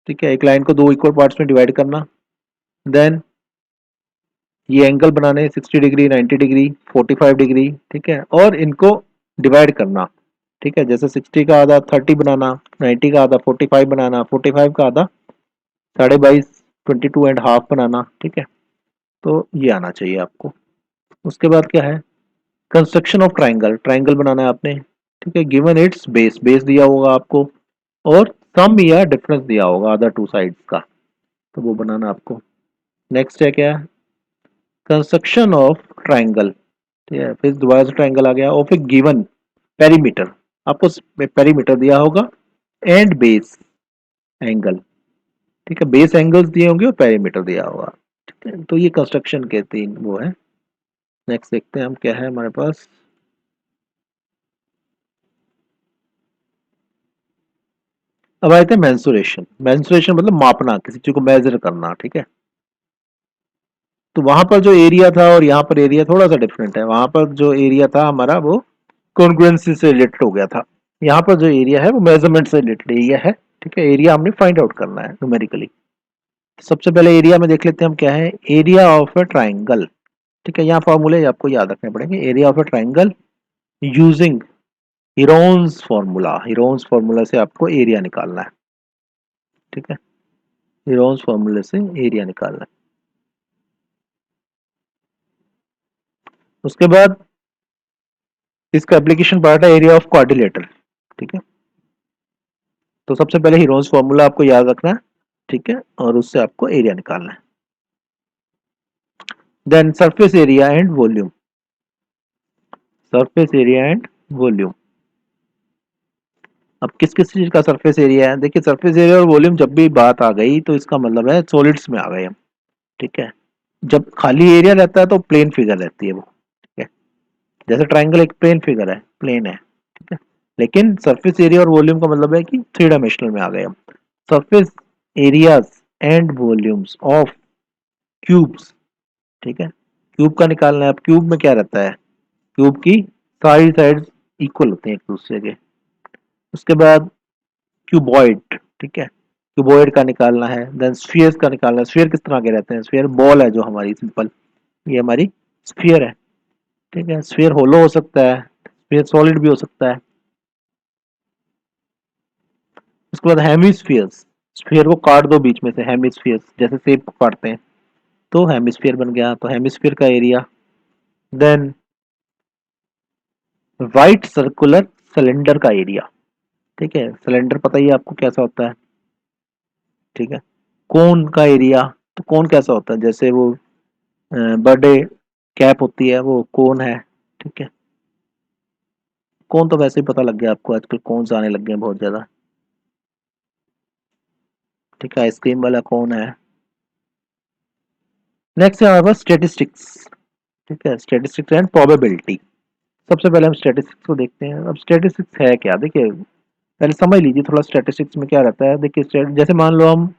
ठीक है, एक लाइन को दो इक्वल पार्ट्स में डिवाइड करना, देन ये एंगल बनाने 60 डिग्री, 90 डिग्री, 45 डिग्री, ठीक है, और इनको डिवाइड करना। ठीक है, जैसे 60 का आधा 30 बनाना, 90 का आधा 45 बनाना, 45 का आधा 22.5, 22.5 बनाना। ठीक है, तो ये आना चाहिए आपको। उसके बाद क्या है? कंस्ट्रक्शन ऑफ ट्राइंगल, ट्राइंगल बनाना है आपने। ठीक है, गिवन इट्स बेस, बेस दिया होगा आपको, और सम या डिफरेंस दिया होगा अदर टू साइड्स का, तो वो बनाना आपको। नेक्स्ट है क्या? Construction of triangle. ठीक है, फिर दोबारा से ट्राइंगल आ गया, ऑफ ए गिवन पेरीमीटर, आपको पेरीमीटर दिया होगा, एंड बेस एंगल। ठीक है, बेस एंगल्स दिए होंगे और पेरीमीटर दिया होगा। ठीक है, तो ये कंस्ट्रक्शन के तीन वो है। नेक्स्ट देखते हैं हम क्या है हमारे पास। अब आए थे मेंसुरेशन। मेंसुरेशन मतलब मापना, किसी चीज को मेजर करना। ठीक है, तो वहां पर जो एरिया था और यहाँ पर एरिया थोड़ा सा डिफरेंट है। वहां पर जो एरिया था हमारा वो कॉन्ग्रुएंसी से रिलेटेड हो गया था। यहाँ पर जो एरिया है वो मेजरमेंट से रिलेटेड एरिया है। ठीक है, एरिया हमने फाइंड आउट करना है न्यूमेरिकली। सबसे पहले एरिया में देख लेते हैं हम क्या है। Area of A triangle. ठीक है, यहाँ फॉर्मूले आपको याद रखने पड़ेंगे। Area of A triangle using Heron's formula. Heron's formula से आपको एरिया निकालना है। ठीक है, हीरोन्स फॉर्मूले से एरिया निकालना है। उसके बाद इसका एप्लीकेशन पार्ट है एरिया ऑफ क्वाड्रिलेटरल। ठीक है, तो सबसे पहले हीरोन्स फॉर्मूला आपको याद रखना है। ठीक है, और उससे आपको एरिया निकालना है। Then surface area and volume. Surface area and volume, अब किस किस चीज का सरफेस एरिया है? देखिए, सरफेस एरिया और वॉल्यूम जब भी बात आ गई तो इसका मतलब है सॉलिड्स में आ गए हम। ठीक है, जब खाली एरिया रहता है तो प्लेन फिगर रहती है वो। ठीक है, जैसे ट्राइंगल एक प्लेन फिगर है, प्लेन है। ठीक है, लेकिन सरफेस एरिया और वॉल्यूम का मतलब है कि थ्री डायमेंशनल में आ गए हम। Surface areas and volumes of cubes. ठीक है, क्यूब का निकालना है। अब क्यूब में क्या रहता है? क्यूब की सारी साइड्स इक्वल होते हैं एक दूसरे के। उसके बाद क्यूबॉइड। ठीक है, क्यूबॉइड का निकालना है। देन स्फीयर्स का निकालना है। स्फीयर किस तरह के रहते हैं? स्फीयर बॉल है जो हमारी सिंपल, ये हमारी स्फीयर है। ठीक है, स्फीयर होलो हो सकता है, स्फीयर सॉलिड भी हो सकता है। उसके बाद हेमिस्फीयर्स। स्फीयर को काट दो बीच में से, हेमिस्फीयर्स जैसे सेब को काटते हैं, तो हेमिस्फीयर बन गया, तो हेमिस्फीयर का area. Then right circular cylinder का एरिया। ठीक है, सिलेंडर पता ही है आपको कैसा होता है। ठीक है, कोन का एरिया, तो कोन कैसा होता है? जैसे वो बर्थडे कैप होती है, वो कोन है। ठीक है, कोन तो वैसे ही पता लग गया आपको, आजकल कोन्स आने लग गए हैं बहुत ज्यादा। ठीक है, आइसक्रीम वाला कोन है। नेक्स्ट है हमारे पास स्टेटिस्टिक्स। ठीक है, स्टेटिस्टिक्स एंड प्रोबेबिलिटी। सबसे पहले हम स्टेटिस्टिक्स को देखते हैं। अब स्टेटिस्टिक्स है क्या? देखिए, पहले समझ लीजिए थोड़ा स्टेटिस्टिक्स में क्या रहता है। देखिए, जैसे मान लो हम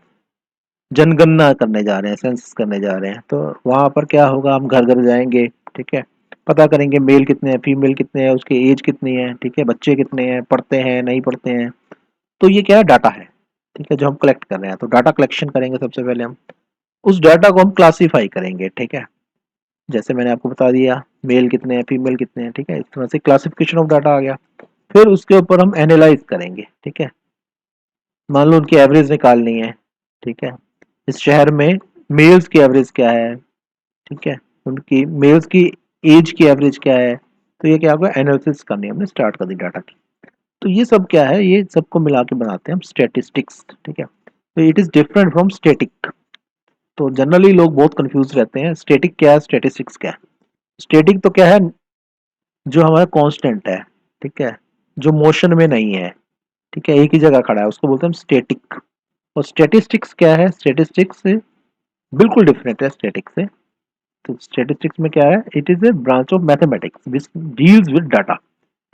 जनगणना करने जा रहे हैं, सेंसस करने जा रहे हैं, तो वहां पर क्या होगा? हम घर घर जाएंगे। ठीक है, पता करेंगे मेल कितने हैं, फीमेल कितने हैं, उसकी एज कितनी है। ठीक है, बच्चे कितने हैं, पढ़ते हैं नहीं पढ़ते हैं। तो ये क्या है? डाटा है। ठीक है, जो हम कलेक्ट कर रहे हैं, तो डाटा कलेक्शन करेंगे सबसे पहले हम। उस डाटा को हम क्लासीफाई करेंगे। ठीक है, जैसे मैंने आपको बता दिया मेल कितने हैं, फीमेल कितने हैं। ठीक है, इस तरह से क्लासिफिकेशन ऑफ डाटा आ गया। फिर उसके ऊपर हम एनालाइज करेंगे। ठीक है, मान लो उनकी एवरेज निकालनी है। ठीक है, इस शहर में मेल्स की एवरेज क्या है? ठीक है, उनकी मेल्स की एज की एवरेज क्या है? तो ये क्या होगा? एनालिसिस करनी है हमने, स्टार्ट कर दी डाटा की। तो ये सब क्या है? ये सबको मिला के बनाते हैं हम स्टेटिस्टिक्स। ठीक है, तो it is different from static. तो जनरली लोग बहुत कंफ्यूज रहते हैं, स्टेटिक क्या है, स्टेटिस्टिक्स क्या है। स्टेटिक तो क्या है? जो हमारा कांस्टेंट है। ठीक है, जो मोशन में नहीं है। ठीक है, एक ही जगह खड़ा है, उसको बोलते हैं हम स्टेटिक। और स्टैटिस्टिक्स क्या है, स्टैटिस्टिक्स बिल्कुल डिफरेंट है स्टैटिक्स से। तो स्टैटिस्टिक्स में क्या है, it is a branch of mathematics which deals with data.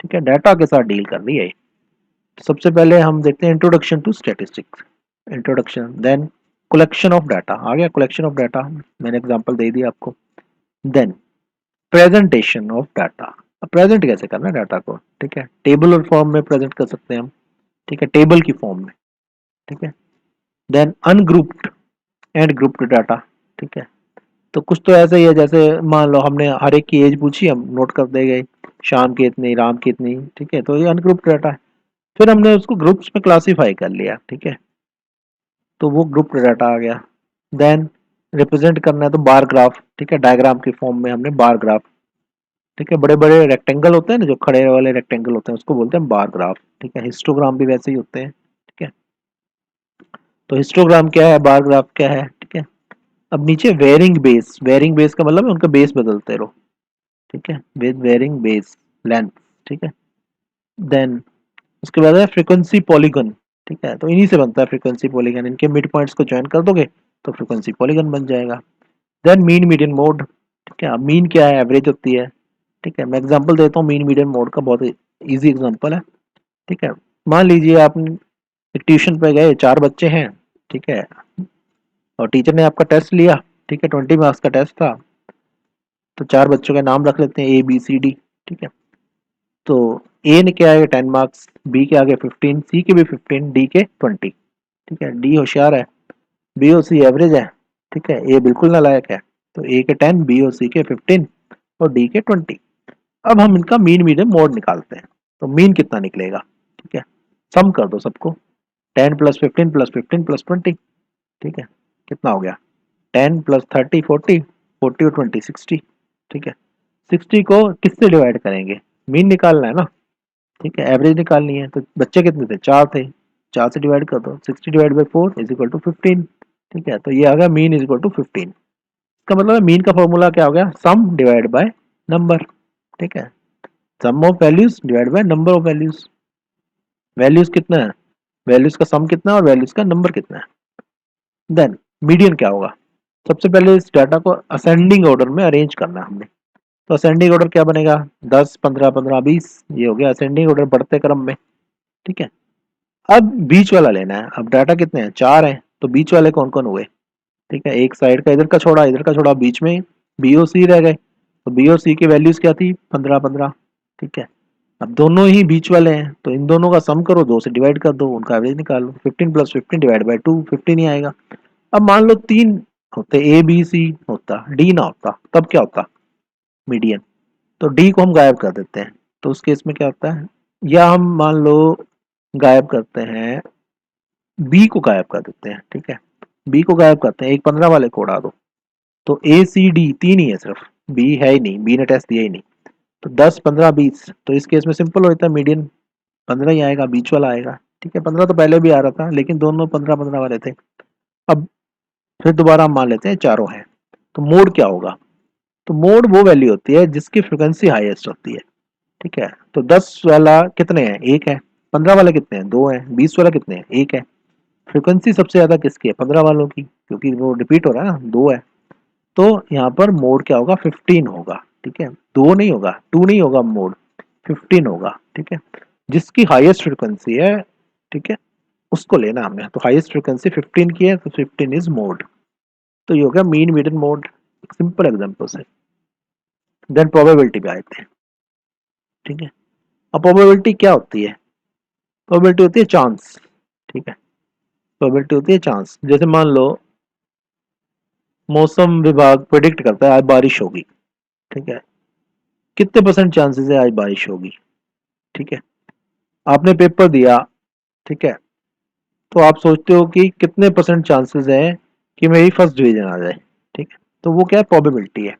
ठीक है, डाटा के साथ डील कर रही है। तो सबसे पहले हम देखते हैं introduction to statistics. Introduction, then collection of data, आ गया कलेक्शन ऑफ डाटा, मैंने एग्जांपल दे दिया आपको। Then presentation of data, present कैसे करना है डाटा को, ठीक है, टेबल और फॉर्म में प्रेजेंट कर सकते हैं हम, ठीक है, टेबल की फॉर्म में, ठीक है। Then ungrouped and grouped data, ठीक है। तो कुछ तो ऐसा ही है, जैसे मान लो हमने हर एक की एज पूछी, हम नोट कर दे गए, शाम की इतनी, राम की इतनी, ठीक है, तो ये अनग्रुप्ड डाटा है। फिर हमने उसको ग्रुप्स में क्लासीफाई कर लिया, ठीक है, तो वो ग्रुप्ड डाटा आ गया। देन रिप्रेजेंट करना है तो बार ग्राफ, ठीक है, डायग्राम की फॉर्म में हमने बार ग्राफ, ठीक है, बड़े बड़े रेक्टेंगल होते हैं ना, जो खड़े वाले रेक्टेंगल होते हैं उसको बोलते हैं बार ग्राफ, ठीक है। हिस्टोग्राम भी वैसे ही होते हैं, ठीक है। तो हिस्टोग्राम क्या है, बार ग्राफ क्या है, ठीक है। अब नीचे वेरिंग बेस, वेरिंग बेस का मतलब है उनका बेस बदलते रहो, ठीक है, विद वेरिंग बेस लेंथ, ठीक है। देन उसके बाद है फ्रीक्वेंसी पॉलीगन, ठीक है, तो इन्हीं से बनता है फ्रीक्वेंसी पॉलीगन, इनके मिड पॉइंट्स को ज्वाइन कर दोगे तो फ्रीक्वेंसी पॉलीगन बन जाएगा। देन मीन मीडियन मोड, ठीक है, अब मीन क्या है, एवरेज होती है, ठीक है। मैं एग्जांपल देता हूँ मीन मीडियन मोड का, बहुत इजी एग्जांपल है, ठीक है। मान लीजिए आप ट्यूशन पे गए, 4 बच्चे हैं, ठीक है, और टीचर ने आपका टेस्ट लिया, ठीक है, 20 मार्क्स का टेस्ट था। तो 4 बच्चों के नाम रख लेते हैं A B C D, ठीक है। तो ए ने क्या है 10 मार्क्स, बी के आगे 15, सी के भी 15, डी के 20, ठीक है। डी होशियार है, बी और सी एवरेज है, ठीक है, ए बिल्कुल नालायक है। तो ए के 10, बी और सी के 15 और डी के 20। अब हम इनका मीन मीडियन मोड निकालते हैं, तो मीन कितना निकलेगा, ठीक है, सम कर दो सबको, 10 + 15 + 15 + 20, ठीक है, कितना हो गया, 10 + 30 40, 40 और 20 60, ठीक है। 60 को किससे डिवाइड करेंगे, मीन निकालना है ना, ठीक है, एवरेज निकालनी है। तो बच्चे कितने थे, 4 थे, 4 से डिवाइड कर दो, 60/4 इज इक्वल टू 15, ठीक है। तो ये आ गया मीन इज इक्वल टू 15। इसका मतलब है मीन का फॉर्मूला क्या हो गया, सम डिवाइड बाय नंबर, ठीक है, sum of values divide by number of values. Values कितना है, वैल्यूज का सम कितना है और वैल्यूज का नंबर कितना है। देन मीडियन क्या होगा, सबसे पहले इस डाटा को असेंडिंग ऑर्डर में अरेंज करना है हमने। तो असेंडिंग ऑर्डर क्या बनेगा, 10 15 15 20, ये हो गया असेंडिंग ऑर्डर बढ़ते क्रम में, ठीक है। अब बीच वाला लेना है, अब डाटा कितने हैं, 4 हैं, तो बीच वाले कौन कौन हुए, ठीक है, एक साइड का इधर का छोड़ा, इधर का छोड़ा, बीच में बी और सी रह गए। तो बी और सी की वैल्यूज क्या थी, 15 15, ठीक है। अब दोनों ही बीच वाले हैं, तो इन दोनों का सम करो, 2 से डिवाइड कर दो, उनका एवरेज निकाल लो, 15 + 15 / 2 15 ही आएगा। अब मान लो 3 होते, ए बी सी होता, डी ना होता, तब क्या होता, मीडियन। तो डी को हम गायब कर देते हैं, तो उस केस में क्या होता है, या हम मान लो गायब करते हैं, बी को गायब कर देते हैं, ठीक है, बी को गायब करते हैं, एक 15 वाले को उड़ा दो। तो ए सी डी 3 ही है सिर्फ, बी है ही नहीं, बी ने टेस्ट दिया ही नहीं। तो 10 15 20, तो इस केस में सिंपल होता है, मीडियन 15 ही आएगा, बीच वाला आएगा, ठीक है। 15 तो पहले भी आ रहा था, लेकिन दोनों 15 15 वाले थे। अब फिर दोबारा हम मान लेते हैं चारों हैं। तो मोड क्या होगा, तो मोड वो वैल्यू होती है जिसकी फ्रिक्वेंसी हाईएस्ट होती है, ठीक है। तो 10 वाला कितने हैं, एक है, 15 वाले कितने हैं, दो हैं, 20 वाला कितने हैं, एक है। फ्रिक्वेंसी सबसे ज्यादा किसकी है, 15 वालों की, क्योंकि वो रिपीट हो रहा है ना, दो है। तो यहाँ पर मोड क्या होगा, 15 होगा, ठीक है, दो नहीं होगा, टू नहीं होगा, मोड 15 होगा, ठीक है। जिसकी हाईएस्ट फ्रिक्वेंसी है, ठीक है, उसको लेना हमने, तो हाईएस्ट फ्रिक्वेंसी 15 की है, तो 15 इज मोड। तो ये हो गया mean median mode, simple example से। देन प्रोबेबिलिटी पे आते हैं, ठीक है। अब प्रोबेबिलिटी क्या होती है, प्रोबेबिलिटी होती है चांस, ठीक है, प्रोबेबिलिटी होती है चांस। जैसे मान लो मौसम विभाग प्रेडिक्ट करता है आज बारिश होगी, ठीक है, कितने परसेंट चांसेस है आज बारिश होगी, ठीक है। आपने पेपर दिया, ठीक है, तो आप सोचते हो कि कितने परसेंट चांसेस है कि मेरी फर्स्ट डिवीजन आ जाए, ठीक है, तो वो क्या है, प्रोबेबिलिटी है।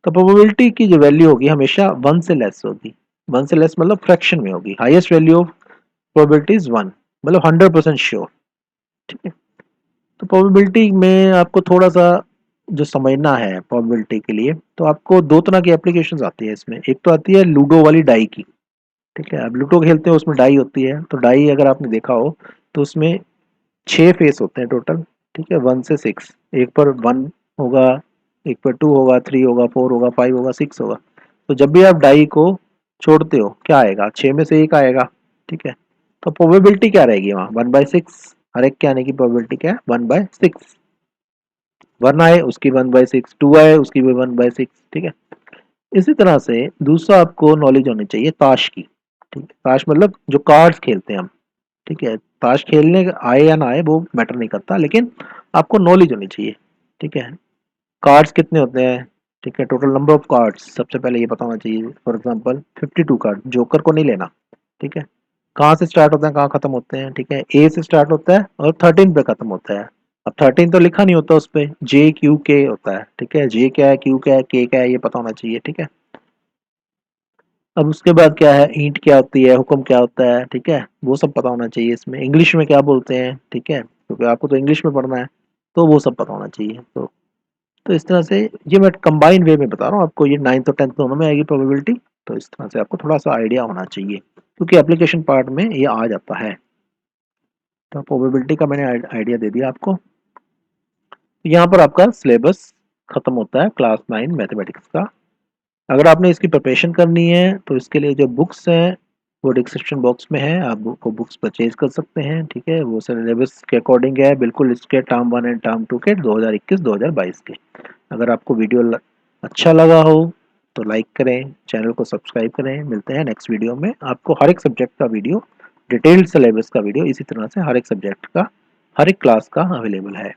तो प्रोबेबिलिटी की जो वैल्यू होगी हमेशा 1 से लेस होगी, 1 से लेस मतलब फ्रैक्शन में होगी। Highest value of probability is 1, मतलब 100% श्योर, ठीक है। तो प्रोबेबिलिटी में आपको थोड़ा सा जो समझना है प्रोबेबिलिटी के लिए, तो आपको दो तरह की एप्लीकेशंस आती है इसमें। एक तो आती है लूडो वाली डाई की, ठीक है, अब लूडो खेलते हैं उसमें डाई होती है, तो डाई अगर आपने देखा हो तो उसमें 6 फेस होते हैं टोटल, ठीक है, 1 से 6। एक पर 1 होगा, एक पर 2 होगा, 3 होगा, 4 होगा, 5 होगा, 6 होगा। तो जब भी आप डाई को छोड़ते हो क्या आएगा, 6 में से एक आएगा, ठीक है। तो प्रोबेबिलिटी क्या रहेगी वहाँ, 1/6। हर एक के आने की प्रोबेबिलिटी क्या है, 1/6। 1 आए उसकी 1/6, 2 आए उसकी भी 1/6, ठीक है। इसी तरह से दूसरा आपको नॉलेज होनी चाहिए ताश की, ठीक है। ताश मतलब जो कार्ड्स खेलते हैं हम, ठीक है। ताश खेलने आए या ना आए वो मैटर नहीं करता, लेकिन आपको नॉलेज होनी चाहिए, ठीक है। कार्ड्स कितने होते हैं, ठीक है, टोटल नंबर ऑफ कार्ड्स सबसे पहले ये पता होना चाहिए। फॉर एग्जांपल 52 कार्ड, जोकर को नहीं लेना, ठीक है। कहाँ से स्टार्ट होते हैं कहाँ खत्म होते हैं, ठीक है, ए से स्टार्ट होता है और 13 पे खत्म होता है। अब 13 तो लिखा नहीं होता उस पे, जे क्यू के होता है, ठीक है। जे क्या है, क्यू क्या है, के क्या है, ये पता होना चाहिए, ठीक है। अब उसके बाद क्या है, ईंट क्या होती है, हुक्म क्या होता है, ठीक है, वो सब पता होना चाहिए। इसमें इंग्लिश में क्या बोलते हैं, ठीक है, क्योंकि आपको तो इंग्लिश में पढ़ना है, तो वो सब पता होना चाहिए। तो इस तरह से ये मैं कंबाइन वे में बता रहा हूँ आपको, ये 9th और 10th दोनों में आएगी प्रोबेबिलिटी। तो इस तरह से आपको थोड़ा सा आइडिया होना चाहिए, क्योंकि एप्लीकेशन पार्ट में ये आ जाता है। तो प्रोबेबिलिटी का मैंने आइडिया दे दिया आपको। यहाँ पर आपका सिलेबस खत्म होता है क्लास 9 मैथमेटिक्स का। अगर आपने इसकी प्रिपरेशन करनी है तो इसके लिए जो बुक्स हैं वो डिस्क्रिप्शन बॉक्स में है, आप वो बुक्स परचेज कर सकते हैं, ठीक है। वो सिलेबस के अकॉर्डिंग है, बिल्कुल इसके टर्म 1 एंड टर्म 2 के 2021-2022 के। अगर आपको वीडियो अच्छा लगा हो तो लाइक करें, चैनल को सब्सक्राइब करें। मिलते हैं नेक्स्ट वीडियो में। आपको हर एक सब्जेक्ट का वीडियो, डिटेल्ड सिलेबस का वीडियो इसी तरह से हर एक सब्जेक्ट का, हर एक क्लास का अवेलेबल है।